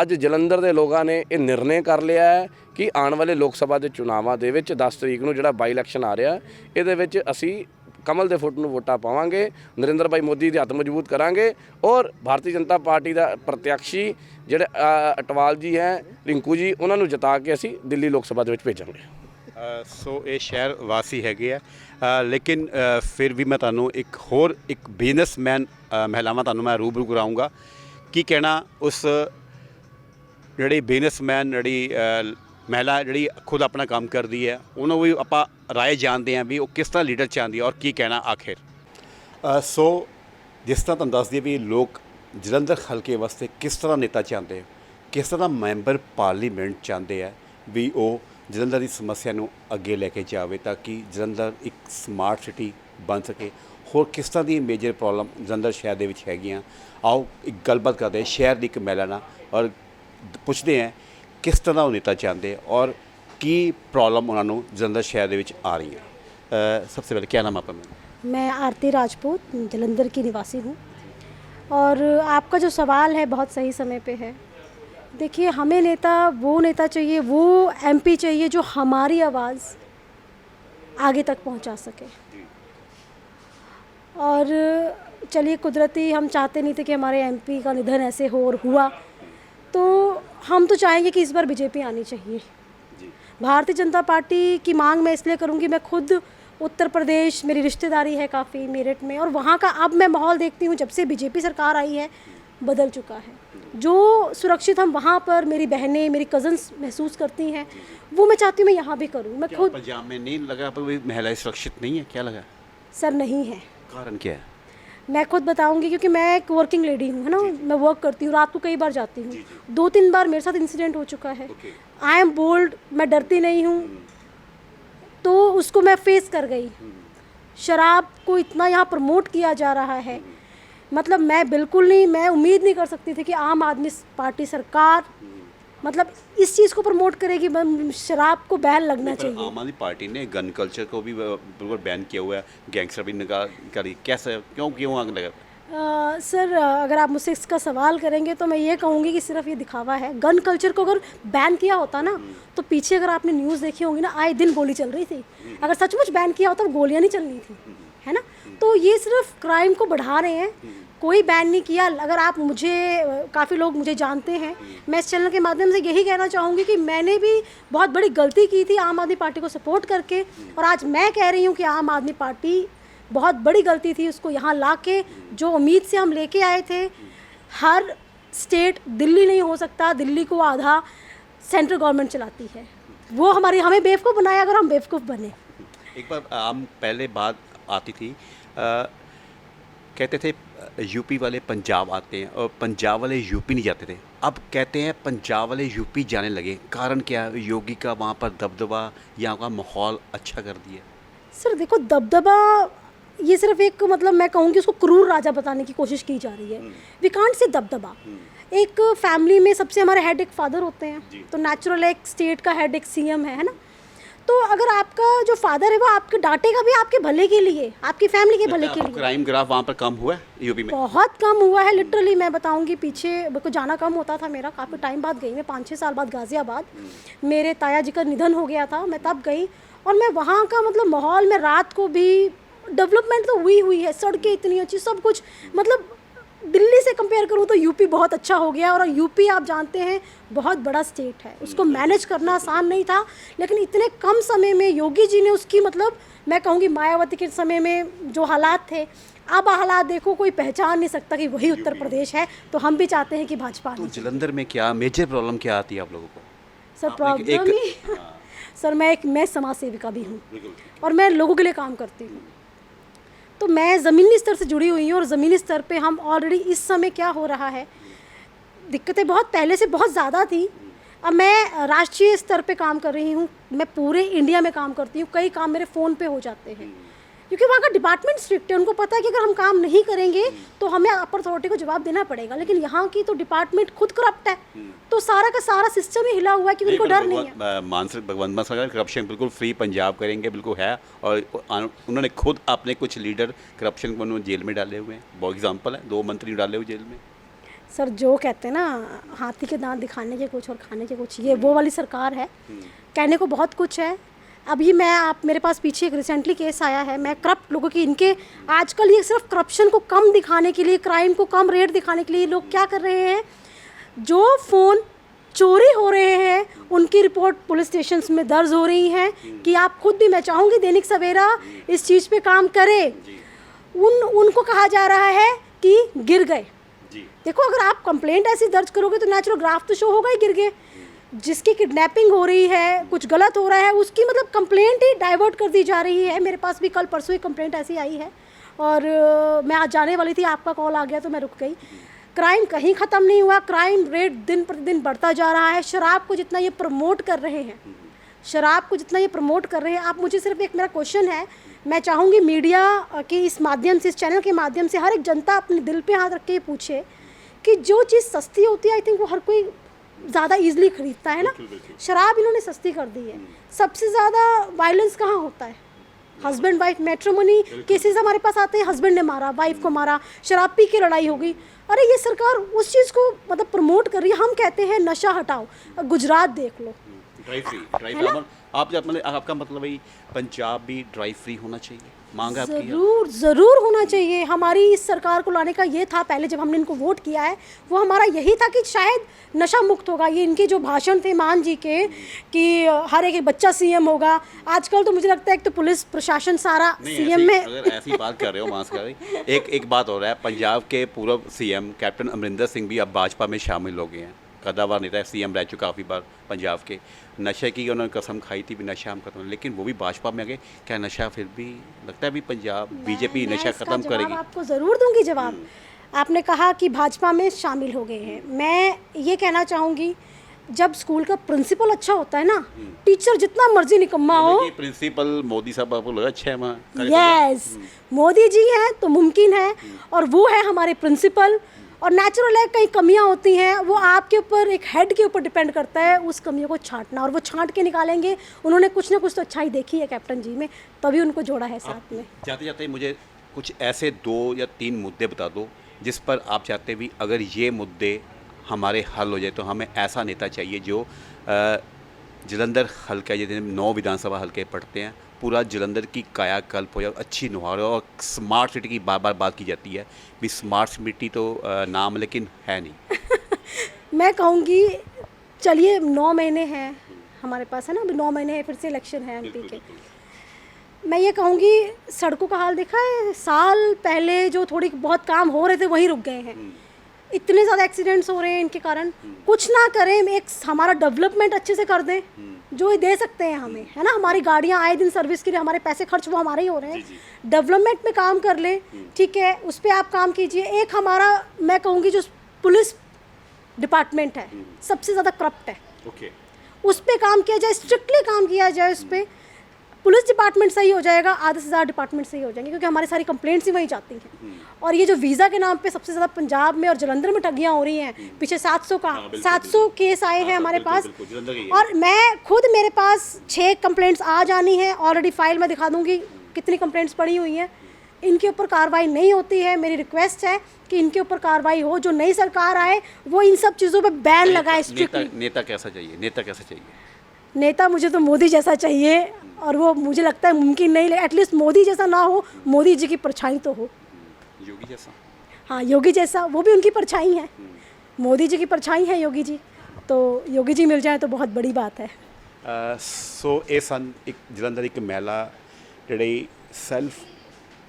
ਅੱਜ ਜਲੰਧਰ ਦੇ ਲੋਕਾਂ ਨੇ ਇਹ ਨਿਰਣੇ ਕਰ ਲਿਆ ਹੈ ਕਿ ਆਉਣ ਵਾਲੇ ਲੋਕ ਸਭਾ ਦੇ ਚੁਣਾਵਾਂ ਦੇ ਵਿੱਚ 10 ਤਰੀਕ ਨੂੰ ਜਿਹੜਾ ਬਾਈ ਇਲੈਕਸ਼ਨ ਆ ਰਿਹਾ, ਇਹਦੇ ਵਿੱਚ ਅਸੀਂ ਕਮਲ ਦੇ ਫੁੱਟ ਨੂੰ ਵੋਟਾਂ ਪਾਵਾਂਗੇ, ਨਰਿੰਦਰ ਭਾਈ ਮੋਦੀ ਦੇ ਹੱਥ ਮਜ਼ਬੂਤ ਕਰਾਂਗੇ ਔਰ ਭਾਰਤੀ ਜਨਤਾ ਪਾਰਟੀ ਦਾ ਪ੍ਰਤਿਆਸ਼ੀ ਜਿਹੜੇ ਅਟਵਾਲ ਜੀ ਹੈ, ਰਿੰਕੂ ਜੀ, ਉਹਨਾਂ ਨੂੰ ਜਿਤਾ ਕੇ ਅਸੀਂ ਦਿੱਲੀ ਲੋਕ ਸਭਾ ਦੇ ਵਿੱਚ ਭੇਜਾਂਗੇ। ਸੋ ਇਹ ਸ਼ਹਿਰ ਵਾਸੀ ਹੈਗੇ ਆ, ਲੇਕਿਨ ਫਿਰ ਵੀ ਮੈਂ ਤੁਹਾਨੂੰ ਇੱਕ ਬਿਜ਼ਨਸਮੈਨ ਮਹਿਲਾਵਾਂ ਤੁਹਾਨੂੰ ਮੈਂ ਰੂਬਰੂ ਕਰਾਊਂਗਾ। ਕੀ ਕਹਿਣਾ ਉਸ ਜਿਹੜੀ ਬਿਜ਼ਨਸਮੈਨ ਜਿਹੜੀ ਮਹਿਲਾ ਜਿਹੜੀ ਖੁਦ ਆਪਣਾ ਕੰਮ ਕਰਦੀ ਹੈ, ਉਹਨੂੰ ਵੀ ਆਪਾਂ ਰਾਏ ਜਾਣਦੇ ਹਾਂ ਵੀ ਉਹ ਕਿਸ ਤਰ੍ਹਾਂ ਲੀਡਰ ਚਾਹੁੰਦੀ ਹੈ ਔਰ ਕੀ ਕਹਿਣਾ ਆਖਿਰ। ਸੋ ਜਿਸ ਤਰ੍ਹਾਂ ਤੁਹਾਨੂੰ ਦੱਸ ਦਈਏ ਵੀ ਲੋਕ ਜਲੰਧਰ ਹਲਕੇ ਵਾਸਤੇ ਕਿਸ ਤਰ੍ਹਾਂ ਨੇਤਾ ਚਾਹੁੰਦੇ, ਕਿਸ ਤਰ੍ਹਾਂ ਮੈਂਬਰ ਪਾਰਲੀਮੈਂਟ ਚਾਹੁੰਦੇ ਆ ਵੀ ਉਹ ਜਲੰਧਰ ਦੀ ਸਮੱਸਿਆ ਨੂੰ ਅੱਗੇ ਲੈ ਕੇ ਜਾਵੇ ਤਾਂ ਕਿ ਜਲੰਧਰ ਇੱਕ ਸਮਾਰਟ ਸਿਟੀ ਬਣ ਸਕੇ। ਹੋਰ ਕਿਸ ਤਰ੍ਹਾਂ ਦੀ ਮੇਜਰ ਪ੍ਰੋਬਲਮ ਜਲੰਧਰ ਸ਼ਹਿਰ ਦੇ ਵਿੱਚ ਹੈਗੀਆਂ, ਆਓ ਇੱਕ ਗੱਲਬਾਤ ਕਰਦੇ ਹਾਂ ਸ਼ਹਿਰ ਦੀ ਇੱਕ ਮਹਿਲਾ ਨਾਲ ਔਰ ਪੁੱਛਦੇ ਹਾਂ ਕਿਸ ਤਰ੍ਹਾਂ ਉਹ ਨੇਤਾ ਚਾਹੁੰਦੇ ਔਰ ਕੀ प्रॉब्लम उन्होंने जलंधर शहर ਦੇ ਵਿੱਚ आ रही है। सबसे पहले क्या नाम आपका? मैं आरती राजपूत जलंधर की निवासी हूँ और आपका जो सवाल है बहुत सही समय पे है। देखिए, हमें नेता चाहिए, वो एमपी चाहिए जो हमारी आवाज़ आगे तक पहुँचा सके। और चलिए, कुदरती हम चाहते नहीं थे कि हमारे एमपी का निधन ऐसे हो और हुआ, तो हम तो चाहेंगे कि इस बार बीजेपी आनी चाहिए। भारतीय जनता पार्टी की मांग मैं इसलिए करूँगी, मैं खुद उत्तर प्रदेश, मेरी रिश्तेदारी है काफ़ी मेरठ में, और वहाँ का अब मैं माहौल देखती हूँ जब से बीजेपी सरकार आई है बदल चुका है। जो सुरक्षित हम वहाँ पर मेरी बहनें, मेरी कज़न्स महसूस करती हैं, वो मैं चाहती हूँ मैं यहाँ भी करूँ। मैं खुद पंजाब में नहीं लगा पर महिलाएं सुरक्षित नहीं है, क्या लगा? सर नहीं है। कारण क्या है? मैं खुद बताऊंगी क्योंकि मैं एक वर्किंग लेडी हूँ, है ना, मैं वर्क करती हूँ, रात को कई बार जाती हूँ, 2-3 बार मेरे साथ इंसिडेंट हो चुका है। आई एम बोल्ड, मैं डरती नहीं हूँ, तो उसको मैं फेस कर गई। शराब को इतना यहाँ प्रमोट किया जा रहा है, मतलब मैं बिल्कुल नहीं, मैं उम्मीद नहीं कर सकती थी कि आम आदमी पार्टी सरकार मतलब इस चीज़ को प्रमोट करेगी, शराब को बैन लगना चाहिए। आम आदमी पार्टी ने गन कल्चर को भी बिल्कुल बैन किया हुआ है, गैंगस्टर भी निकाल करी, कैसे क्यों आग लगा? सर अगर आप मुझसे इसका सवाल करेंगे तो मैं ये कहूँगी कि सिर्फ ये दिखावा है। गन कल्चर को अगर बैन किया होता ना तो पीछे अगर आपने न्यूज़ देखी होगी ना, आए दिन गोली चल रही थी। अगर सचमुच बैन किया होता तो गोलियाँ नहीं चलनी थी, है ना। तो ये सिर्फ क्राइम को बढ़ा रहे हैं, कोई बैन नहीं किया। अगर आप काफ़ी लोग मुझे जानते हैं, मैं इस चैनल के माध्यम से यही कहना चाहूँगी कि मैंने भी बहुत बड़ी गलती की थी आम आदमी पार्टी को सपोर्ट करके, और आज मैं कह रही हूँ कि आम आदमी पार्टी बहुत बड़ी गलती थी उसको यहाँ ला के, जो उम्मीद से हम लेके आए थे। हर स्टेट दिल्ली नहीं हो सकता, दिल्ली को आधा सेंट्रल गवर्नमेंट चलाती है, वो हमें बेवकूफ़ बनाया अगर हम बेवकूफ़ बने। एक बार आम पहले बात आती थी, कहते थे यूपी वाले पंजाब आते हैं और पंजाब वाले यूपी नहीं जाते थे। अब कहते हैं पंजाब वाले यूपी जाने लगे, कारण क्या? योगी का वहाँ पर दबदबा, यहाँ का माहौल अच्छा कर दिया। सर देखो, दबदबा ये सिर्फ एक मतलब मैं कहूँगी उसको क्रूर राजा बताने की कोशिश की जा रही है। वी कांट से दबदबा। एक फैमिली में सबसे हमारे हेड एक फादर होते हैं, तो नेचुरल एक स्टेट का हेड एक सीएम है ना। तो अगर आपका जो फादर है वो आपके डांटेगा भी आपके भले के लिए, आपकी फैमिली के भले के लिए। क्राइम ग्राफ वहाँ पर कम हुआ है यूपी में? बहुत कम हुआ है, लिटरली मैं बताऊंगी। पीछे मेरे को जाना कम होता था मेरा, काफ़ी टाइम बाद गई मैं, 5-6 साल बाद गाज़ियाबाद। मेरे ताया जी का निधन हो गया था, मैं तब गई, और मैं वहाँ का मतलब माहौल में रात को भी डेवलपमेंट तो हुई है, सड़कें इतनी अच्छी, सब कुछ मतलब दिल्ली से कंपेयर करूँ तो यूपी बहुत अच्छा हो गया। और यूपी आप जानते हैं बहुत बड़ा स्टेट है, उसको मैनेज करना आसान नहीं था, लेकिन इतने कम समय में योगी जी ने उसकी मतलब मैं कहूँगी मायावती के समय में जो हालात थे, अब हालात देखो, कोई पहचान नहीं सकता कि वही उत्तर प्रदेश है। तो हम भी चाहते हैं कि भाजपा। तो जलंधर में क्या मेजर प्रॉब्लम क्या आती है आप लोगों को? सर प्रॉब्लम ही सर मैं समाज सेविका भी हूँ और मैं लोगों के लिए काम करती हूँ, तो मैं ज़मीनी स्तर से जुड़ी हुई हूँ। और ज़मीनी स्तर पे हम ऑलरेडी इस समय क्या हो रहा है, दिक्कतें बहुत पहले से बहुत ज़्यादा थी। अब मैं राष्ट्रीय स्तर पे काम कर रही हूँ, मैं पूरे इंडिया में काम करती हूँ, कई काम मेरे फ़ोन पे हो जाते हैं, क्योंकि वहाँ का डिपार्टमेंट स्ट्रिक्ट है। उनको पता है कि अगर हम काम नहीं करेंगे तो हमें अपर अथॉरिटी को जवाब देना पड़ेगा। लेकिन यहाँ की तो डिपार्टमेंट खुद करप्ट है, तो सारा का सारा सिस्टम ही हिला हुआ है कि उनको डर नहीं है। मानसिक भगवंत मान सरकार करप्शन बिल्कुल फ्री पंजाब करेंगे, बिल्कुल है। और उन्होंने खुद अपने कुछ लीडर करप्शन को जेल में डाले हुए हैं, बहुत एग्जाम्पल है, 2 मंत्री डाले हुए जेल में। सर जो कहते हैं ना, हाथी के दांत दिखाने के कुछ और खाने के कुछ, ये वो वाली सरकार है। कहने को बहुत कुछ है। अभी मेरे पास पीछे एक रिसेंटली केस आया है, मैं करप्ट लोगों की, इनके आजकल ये सिर्फ करप्शन को कम दिखाने के लिए, क्राइम को कम रेट दिखाने के लिए लोग क्या कर रहे हैं, जो फ़ोन चोरी हो रहे हैं उनकी रिपोर्ट पुलिस स्टेशंस में दर्ज हो रही हैं कि आप खुद भी, मैं चाहूँगी दैनिक सवेरा इस चीज़ पे काम करे। उनको कहा जा रहा है कि गिर गए। देखो, अगर आप कंप्लेंट ऐसी दर्ज करोगे तो नेचुरल ग्राफ तो शो होगा ही गिर गए। जिसकी किडनैपिंग हो रही है, कुछ गलत हो रहा है, उसकी मतलब कंप्लेंट ही डाइवर्ट कर दी जा रही है। मेरे पास भी कल परसों ही कंप्लेंट ऐसी आई है, और मैं आज जाने वाली थी, आपका कॉल आ गया तो मैं रुक गई। क्राइम कहीं ख़त्म नहीं हुआ, क्राइम रेट दिन प्रतिदिन बढ़ता जा रहा है। शराब को जितना ये प्रमोट कर रहे हैं, आप मुझे सिर्फ एक मेरा क्वेश्चन है, मैं चाहूँगी मीडिया के इस माध्यम से, इस चैनल के माध्यम से हर एक जनता अपने दिल पे हाथ रख के पूछे कि जो चीज़ सस्ती होती है, आई थिंक वो हर कोई ज़्यादा ईजिली खरीदता है ना। शराब इन्होंने सस्ती कर दी है। सबसे ज़्यादा वायलेंस कहाँ होता है? हस्बैंड वाइफ मैट्रिमोनी केसेस हमारे पास आते हैं, हस्बैंड ने मारा, वाइफ को मारा, शराब पी के लड़ाई हो गई। अरे ये सरकार उस चीज़ को मतलब प्रमोट कर रही है। हम कहते हैं नशा हटाओ, गुजरात देख लो, ड्राई आपका मतलब भाई पंजाब भी ड्राई फ्री होना चाहिए, मांग आपकी? ज़रूर होना चाहिए। हमारी इस सरकार को लाने का ये था, पहले जब हमने इनको वोट किया है, वो हमारा यही था कि शायद नशा मुक्त होगा। ये इनके जो भाषण थे मान जी के कि हर एक बच्चा सीएम होगा, आजकल तो मुझे लगता है एक तो पुलिस प्रशासन सारा सीएम में। अगर ऐसी बात कर रहे हो मास कर एक बात हो रहा है, पंजाब के पूर्व सीएम कैप्टन अमरिंदर सिंह भी अब भाजपा में शामिल हो गए हैं। कदावर नेता सीएम रह चुका काफ़ी बार पंजाब के। नशे की उन्होंने कसम खाई थी भी नशा हम खत्म, लेकिन वो भी भाजपा में आ गए। क्या नशा फिर भी लगता है भी पंजाब बीजेपी नशा खत्म करेगी? आपको ज़रूर दूंगी जवाब। आपने कहा कि भाजपा में शामिल हो गए हैं, मैं ये कहना चाहूँगी, जब स्कूल का प्रिंसिपल अच्छा होता है ना, टीचर जितना मर्जी निकम्मा हो, प्रिंसिपल मोदी साहब आपको लगा अच्छा है? यस, मोदी जी हैं तो मुमकिन है, और वो है हमारे प्रिंसिपल। और नेचुरल है, कई कमियां होती हैं, वो आपके ऊपर, एक हेड के ऊपर डिपेंड करता है उस कमियों को छांटना, और वो छांट के निकालेंगे। उन्होंने कुछ ना कुछ तो अच्छाई देखी है कैप्टन जी में, तभी उनको जोड़ा है साथ में। जाते जाते मुझे कुछ ऐसे 2 या 3 मुद्दे बता दो जिस पर आप चाहते भी अगर ये मुद्दे हमारे हल हो जाए तो हमें ऐसा नेता चाहिए जो जलंधर हल्का जितने 9 विधानसभा हल्के पड़ते हैं पूरा जलंधर की कायाकल्प हो जाए, अच्छी नुहार हो। और स्मार्ट सिटी की बार बार बात की जाती है भी स्मार्ट सिटी तो नाम लेकिन है नहीं। मैं कहूँगी चलिए 9 महीने हैं हमारे पास, है ना, अभी 9 महीने हैं, फिर से इलेक्शन है एमपी के। मैं ये कहूँगी सड़कों का हाल देखा है, साल पहले जो थोड़ी बहुत काम हो रहे थे वहीं रुक गए हैं। इतने ज़्यादा एक्सीडेंट्स हो रहे हैं इनके कारण। कुछ ना करें, एक हमारा डेवलपमेंट अच्छे से कर दें जो ये दे सकते हैं हमें, है ना। हमारी गाड़ियाँ आए दिन सर्विस के लिए हमारे पैसे खर्च वो हमारे ही हो रहे हैं। डेवलपमेंट में काम कर ले, ठीक है, उस पर आप काम कीजिए। एक हमारा मैं कहूँगी जो पुलिस डिपार्टमेंट है सबसे ज़्यादा करप्ट है, ओके, उस पर काम किया जाए, स्ट्रिक्टली काम किया जाए उस पर। पुलिस डिपार्टमेंट सही हो जाएगा, आधे से ज़्यादा डिपार्टमेंट सही हो जाएंगे, क्योंकि हमारी सारी कंप्लेंट्स ही वहीं जाती हैं। और ये जो वीज़ा के नाम पे सबसे ज़्यादा पंजाब में और जलंधर में ठगियाँ हो रही हैं, पीछे 700 केस आए हैं हमारे पास। और मैं खुद, मेरे पास 6 कंप्लेंट्स आ जानी हैं ऑलरेडी, फाइल में दिखा दूँगी कितनी कंप्लेंट्स पड़ी हुई हैं। इनके ऊपर कार्रवाई नहीं होती है। मेरी रिक्वेस्ट है कि इनके ऊपर कार्रवाई हो। जो नई सरकार आए वो इन सब चीज़ों पे बैन लगाए स्ट्रिक्टली। नेता कैसा चाहिए, नेता कैसा चाहिए? नेता मुझे तो मोदी जैसा चाहिए, और वो मुझे लगता है मुमकिन नहीं, एटलीस्ट मोदी जैसा ना हो, मोदी जी की परछाई तो हो। योगी जैसा? हाँ, योगी जैसा, वो भी उनकी परछाई है। मोदी जी की परछाई है योगी जी, तो योगी जी मिल जाए तो बहुत बड़ी बात है। ਸੋ ਇਹ ਸਨ ਇੱਕ ਜਲੰਧਰ ਇੱਕ ਮਹਿਲਾ ਜਿਹੜੀ ਸੈਲਫ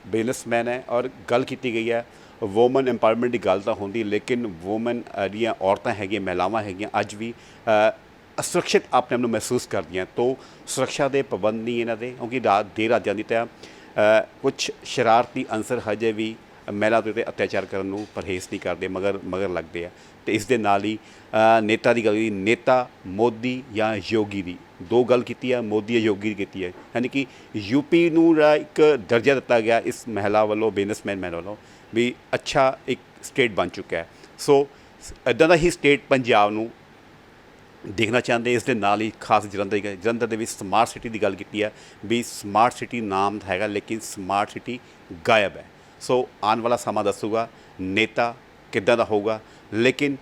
ਬਿਜ਼ਨਸਮੈਨ ਹੈ ਔਰ ਗੱਲ ਕੀਤੀ ਗਈ ਹੈ ਵੂਮਨ ਐਮਪਾਵਰਮੈਂਟ ਦੀ ਗੱਲ ਤਾਂ ਹੁੰਦੀ ਲੇਕਿਨ ਵੂਮਨ ਜਿਹੜੀਆਂ ਔਰਤਾਂ ਹੈਗੀਆਂ ਮਹਿਲਾਵਾਂ ਹੈਗੀਆਂ ਅੱਜ ਵੀ ਅਸੁਰੱਖਿਅਤ ਆਪਣੇ ਆਪ ਨੂੰ ਮਹਿਸੂਸ ਕਰਦੀਆਂ। ਤੋਂ ਸੁਰੱਖਿਆ ਦੇ ਪਾਬੰਦ ਨਹੀਂ ਇਹਨਾਂ ਦੇ ਕਿਉਂਕਿ ਦੇਰ ਰਾਤ ਜਾਂਦੀ ਤਾਂ ਕੁਛ ਸ਼ਰਾਰਤੀ ਅੰਸਰ ਹਜੇ ਵੀ ਮਹਿਲਾ ਦੇ ਉੱਤੇ ਅਤਿਆਚਾਰ ਕਰਨ ਨੂੰ ਪਰਹੇਜ਼ ਨਹੀਂ ਕਰਦੇ, ਮਗਰ ਲੱਗਦੇ ਆ। ਅਤੇ ਇਸ ਦੇ ਨਾਲ ਹੀ ਨੇਤਾ ਦੀ ਗੱਲ ਨੇਤਾ ਮੋਦੀ ਜਾਂ ਯੋਗੀ ਦੀ ਦੋ ਗੱਲ ਕੀਤੀ ਹੈ, ਮੋਦੀ ਜਾਂ ਯੋਗੀ ਦੀ ਕੀਤੀ ਹੈ। ਯਾਨੀ ਕਿ ਯੂਪੀ ਨੂੰ ਜਿਹੜਾ ਇੱਕ ਦਰਜਾ ਦਿੱਤਾ ਗਿਆ ਇਸ ਮਹਿਲਾ ਵੱਲੋਂ, ਬਿਜ਼ਨਸਮੈਨ ਮਹਿਲਾ ਵੱਲੋਂ ਵੀ ਅੱਛਾ ਇੱਕ ਸਟੇਟ ਬਣ ਚੁੱਕਾ ਹੈ। ਸੋ ਇੱਦਾਂ ਦਾ ਹੀ ਸਟੇਟ ਪੰਜਾਬ ਨੂੰ ਦੇਖਣਾ ਚਾਹੁੰਦੇ। ਇਸ ਦੇ ਨਾਲ ਹੀ ਖਾਸ ਜਲੰਧਰ ਦੇ ਵਿੱਚ ਸਮਾਰਟ ਸਿਟੀ ਦੀ ਗੱਲ ਕੀਤੀ ਹੈ ਵੀ ਸਮਾਰਟ ਸਿਟੀ ਨਾਮ ਹੈਗਾ ਲੇਕਿਨ ਸਮਾਰਟ ਸਿਟੀ ਗਾਇਬ ਹੈ। ਸੋ ਆਉਣ ਵਾਲਾ ਸਮਾਂ ਦੱਸੂਗਾ ਨੇਤਾ ਕਿੱਦਾਂ ਦਾ ਹੋਊਗਾ, ਲੇਕਿਨ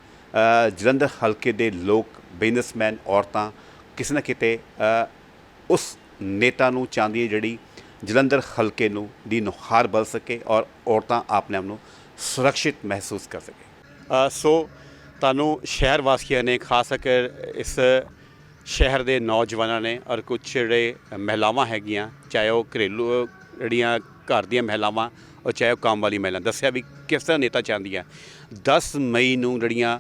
ਜਲੰਧਰ ਹਲਕੇ ਦੇ ਲੋਕ, ਬਿਜ਼ਨਸਮੈਨ, ਔਰਤਾਂ ਕਿਸੇ ਨਾ ਕਿਤੇ ਉਸ ਨੇਤਾ ਨੂੰ ਚਾਹੁੰਦੀ ਹੈ ਜਿਹੜੀ ਜਲੰਧਰ ਹਲਕੇ ਨੂੰ ਦੀ ਨੁਹਾਰ ਬਣ ਸਕੇ ਔਰ ਔਰਤਾਂ ਆਪਣੇ ਆਪ ਨੂੰ ਸੁਰੱਖਿਅਤ ਮਹਿਸੂਸ ਕਰ ਸਕੇ। ਸੋ ਤੁਹਾਨੂੰ ਸ਼ਹਿਰ ਵਾਸੀਆਂ ਨੇ, ਖਾਸ ਕਰਕੇ ਇਸ ਸ਼ਹਿਰ ਦੇ ਨੌਜਵਾਨਾਂ ਨੇ ਔਰ ਕੁਛ ਜਿਹੜੇ ਮਹਿਲਾਵਾਂ ਹੈਗੀਆਂ, ਚਾਹੇ ਉਹ ਘਰੇਲੂ ਜਿਹੜੀਆਂ ਘਰ ਦੀਆਂ ਮਹਿਲਾਵਾਂ ਔਰ ਚਾਹੇ ਉਹ ਕੰਮ ਵਾਲੀ ਮਹਿਲਾ, ਦੱਸਿਆ ਵੀ ਕਿਸ ਤਰ੍ਹਾਂ ਨੇਤਾ ਚਾਹੁੰਦੀ ਹੈ। 10 ਮਈ ਨੂੰ ਜਿਹੜੀਆਂ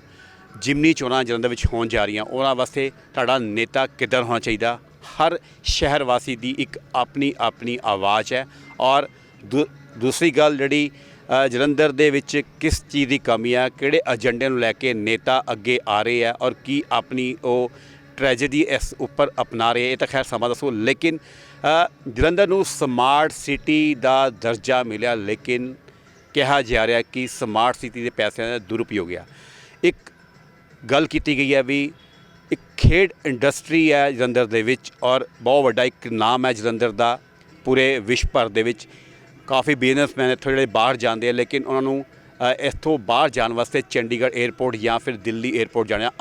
ਜਿਮਨੀ ਚੋਣਾਂ ਜਲੰਧਰ ਵਿੱਚ ਹੋਣ ਜਾ ਰਹੀਆਂ, ਉਹਨਾਂ ਵਾਸਤੇ ਤੁਹਾਡਾ ਨੇਤਾ ਕਿੱਦਾਂ ਹੋਣਾ ਚਾਹੀਦਾ। ਹਰ ਸ਼ਹਿਰ ਵਾਸੀ ਦੀ ਇੱਕ ਆਪਣੀ ਆਪਣੀ ਆਵਾਜ਼ ਹੈ। ਔਰ ਦੂਸਰੀ ਗੱਲ ਜਿਹੜੀ ਜਲੰਧਰ ਦੇ ਵਿੱਚ ਕਿਸ ਚੀਜ਼ ਦੀ ਕਮੀ ਹੈ, ਕਿਹੜੇ ਏਜੰਡੇ ਨੂੰ ਲੈ ਕੇ ਨੇਤਾ ਅੱਗੇ ਆ ਰਹੇ ਹੈ ਔਰ ਕੀ ਆਪਣੀ ਉਹ ਟ੍ਰੈਜੇਡੀ ਇਸ ਉੱਪਰ ਅਪਣਾ ਰਹੇ, ਇਹ ਤਾਂ ਖੈਰ ਸਮਾਂ ਦੱਸੋ। ਲੇਕਿਨ ਜਲੰਧਰ ਨੂੰ ਸਮਾਰਟ ਸਿਟੀ ਦਾ ਦਰਜਾ ਮਿਲਿਆ, ਲੇਕਿਨ ਕਿਹਾ ਜਾ ਰਿਹਾ ਕਿ ਸਮਾਰਟ ਸਿਟੀ ਦੇ ਪੈਸਿਆਂ ਦਾ ਦੁਰਉਪਯੋਗ ਆ। ਇੱਕ ਗੱਲ ਕੀਤੀ ਗਈ ਹੈ ਵੀ ਇੱਕ ਖੇਡ ਇੰਡਸਟਰੀ ਹੈ ਜਲੰਧਰ ਦੇ ਵਿੱਚ ਔਰ ਬਹੁਤ ਵੱਡਾ ਇੱਕ ਨਾਮ ਹੈ ਜਲੰਧਰ ਦਾ ਪੂਰੇ ਵਿਸ਼ਵ ਭਰ ਦੇ ਵਿੱਚ। ਕਾਫੀ ਬਿਜ਼ਨਸਮੈਨ ਇੱਥੋਂ ਜਿਹੜੇ ਬਾਹਰ ਜਾਂਦੇ ਆ, ਲੇਕਿਨ ਉਹਨਾਂ ਨੂੰ ਇੱਥੋਂ ਬਾਹਰ ਜਾਣ ਵਾਸਤੇ ਚੰਡੀਗੜ੍ਹ ਏਅਰਪੋਰਟ ਜਾਂ ਫਿਰ ਦਿੱਲੀ ਏਅਰਪੋਰਟ ਜਾਣਾ,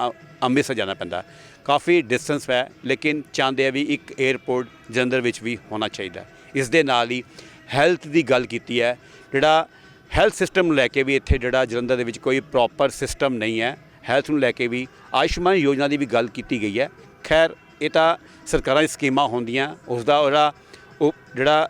ਅੰਮ੍ਰਿਤਸਰ ਜਾਣਾ ਪੈਂਦਾ। ਕਾਫੀ ਡਿਸਟੈਂਸ ਹੈ, ਲੇਕਿਨ ਚਾਹੁੰਦੇ ਆ ਵੀ ਇੱਕ ਏਅਰਪੋਰਟ ਜਲੰਧਰ ਵਿੱਚ ਵੀ ਹੋਣਾ ਚਾਹੀਦਾ। ਇਸ ਦੇ ਨਾਲ ਹੀ ਹੈਲਥ ਦੀ ਗੱਲ ਕੀਤੀ ਹੈ, ਜਿਹੜਾ ਹੈਲਥ ਸਿਸਟਮ ਨੂੰ ਲੈ ਕੇ ਵੀ ਇੱਥੇ ਜਿਹੜਾ ਜਲੰਧਰ ਦੇ ਵਿੱਚ ਕੋਈ ਪ੍ਰੋਪਰ ਸਿਸਟਮ ਨਹੀਂ ਹੈ। ਹੈਲਥ ਨੂੰ ਲੈ ਕੇ ਵੀ ਆਯੁਸ਼ਮਾਨ ਯੋਜਨਾ ਦੀ ਵੀ ਗੱਲ ਕੀਤੀ ਗਈ ਹੈ। ਖੈਰ ਇਹ ਤਾਂ ਸਰਕਾਰਾਂ ਦੀ ਸਕੀਮਾਂ ਹੁੰਦੀਆਂ, ਉਸਦਾ ਉਹਦਾ ਜਿਹੜਾ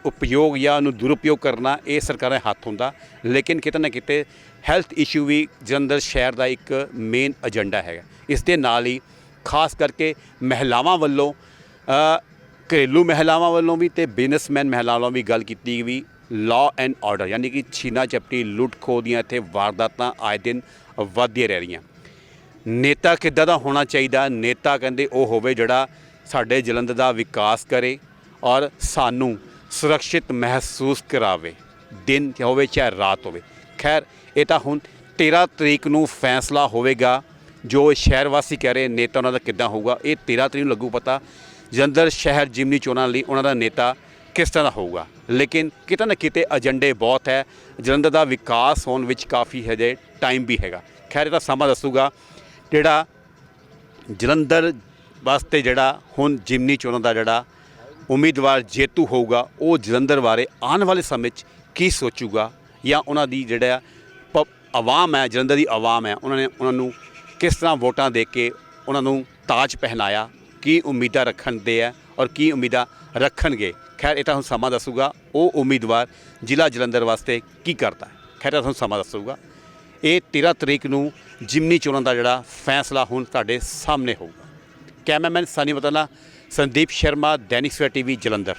ਉਪਯੋਗ ਜਾਂ ਉਹਨੂੰ ਦੁਰਉਪਯੋਗ ਕਰਨਾ ਇਹ ਸਰਕਾਰਾਂ ਦੇ ਹੱਥ ਹੁੰਦਾ। ਲੇਕਿਨ ਕਿਤੇ ਨਾ ਕਿਤੇ ਹੈਲਥ ਇਸ਼ੂ ਵੀ ਜਲੰਧਰ ਸ਼ਹਿਰ ਦਾ ਇੱਕ ਮੇਨ ਏਜੰਡਾ ਹੈਗਾ। ਇਸ ਦੇ ਨਾਲ ਹੀ ਖਾਸ ਕਰਕੇ ਮਹਿਲਾਵਾਂ ਵੱਲੋਂ, ਘਰੇਲੂ ਮਹਿਲਾਵਾਂ ਵੱਲੋਂ ਵੀ ਅਤੇ ਬਿਜ਼ਨਸਮੈਨ ਮਹਿਲਾਵਾਂ ਵੱਲੋਂ ਵੀ ਗੱਲ ਕੀਤੀ ਵੀ ਲਾਅ ਐਂਡ ਆਰਡਰ, ਯਾਨੀ ਕਿ ਛੀਨਾ ਝਪਟੀ, ਲੁੱਟ ਖੋਹ ਦੀਆਂ ਇੱਥੇ ਵਾਰਦਾਤਾਂ ਆਏ ਦਿਨ ਵੱਧਦੀਆਂ ਰਹਿ ਰਹੀਆਂ। ਨੇਤਾ ਕਿੱਦਾਂ ਦਾ ਹੋਣਾ ਚਾਹੀਦਾ? ਨੇਤਾ ਕਹਿੰਦੇ ਉਹ ਹੋਵੇ ਜਿਹੜਾ ਸਾਡੇ ਜਲੰਧਰ ਦਾ ਵਿਕਾਸ ਕਰੇ ਔਰ ਸਾਨੂੰ ਸੁਰੱਖਿਅਤ ਮਹਿਸੂਸ ਕਰਾਵੇ, ਦਿਨ ਹੋਵੇ ਚਾਹੇ ਰਾਤ ਹੋਵੇ। ਖੈਰ ਇਹ ਤਾਂ ਹੁਣ 13 ਤਰੀਕ ਨੂੰ ਫੈਸਲਾ ਹੋਵੇਗਾ। ਜੋ ਸ਼ਹਿਰ ਵਾਸੀ ਕਹਿ ਰਹੇ ਨੇਤਾ ਉਹਨਾਂ ਦਾ ਕਿੱਦਾਂ ਹੋਊਗਾ, ਇਹ 13 ਤਰੀਕ ਨੂੰ ਲੱਗੂ ਪਤਾ। ਜਲੰਧਰ ਸ਼ਹਿਰ ਜਿਮਨੀ ਚੋਣਾਂ ਲਈ ਉਹਨਾਂ ਦਾ ਨੇਤਾ ਕਿਸ ਤਰ੍ਹਾਂ ਦਾ ਹੋਊਗਾ। ਲੇਕਿਨ ਕਿਤੇ ਨਾ ਕਿਤੇ ਏਜੰਡੇ ਬਹੁਤ ਹੈ, ਜਲੰਧਰ ਦਾ ਵਿਕਾਸ ਹੋਣ ਵਿੱਚ ਕਾਫੀ ਹਜੇ ਟਾਈਮ ਵੀ ਹੈਗਾ। ਖੈਰ ਇਹ ਤਾਂ ਸਮਾਂ ਦੱਸੂਗਾ। ਜਿਹੜਾ ਜਲੰਧਰ ਵਾਸਤੇ ਜਿਹੜਾ ਹੁਣ ਜਿਮਨੀ ਚੋਣਾਂ ਦਾ ਜਿਹੜਾ ਉਮੀਦਵਾਰ ਜੇਤੂ ਹੋਊਗਾ, ਉਹ ਜਲੰਧਰ ਬਾਰੇ ਆਉਣ ਵਾਲੇ ਸਮੇਂ 'ਚ ਕੀ ਸੋਚੂਗਾ, ਜਾਂ ਉਹਨਾਂ ਦੀ ਜਿਹੜਾ ਆਵਾਮ ਹੈ, ਜਲੰਧਰ ਦੀ ਆਵਾਮ ਹੈ, ਉਹਨਾਂ ਨੂੰ ਕਿਸ ਤਰ੍ਹਾਂ ਵੋਟਾਂ ਦੇ ਕੇ ਉਹਨਾਂ ਨੂੰ ਤਾਜ ਪਹਿਨਾਇਆ, ਕੀ ਉਮੀਦਾਂ ਰੱਖਣਦੇ ਹੈ ਔਰ ਕੀ ਉਮੀਦਾਂ ਰੱਖਣਗੇ। ਖੈਰ ਇਹ ਤਾਂ ਹੁਣ ਸਮਾਂ ਦੱਸੂਗਾ ਉਹ ਉਮੀਦਵਾਰ ਜ਼ਿਲ੍ਹਾ ਜਲੰਧਰ ਵਾਸਤੇ ਕੀ ਕਰਦਾ ਹੈ। ਖੈਰ ਇਹ ਤੁਹਾਨੂੰ ਸਮਾਂ ਦੱਸੂਗਾ। ਇਹ 13 ਤਰੀਕ ਨੂੰ ਜਿਮਨੀ ਚੋਣਾਂ ਦਾ ਜਿਹੜਾ ਫੈਸਲਾ ਹੁਣ ਤੁਹਾਡੇ ਸਾਹਮਣੇ ਹੋਊਗਾ। ਕੈਮਰਾਮੈਨ ਸਾਨੀ ਮਤਲਾ, ਸੰਦੀਪ ਸ਼ਰਮਾ, ਦੈਨਿਕ ਸਵੇਰਾ TV, ਜਲੰਧਰ।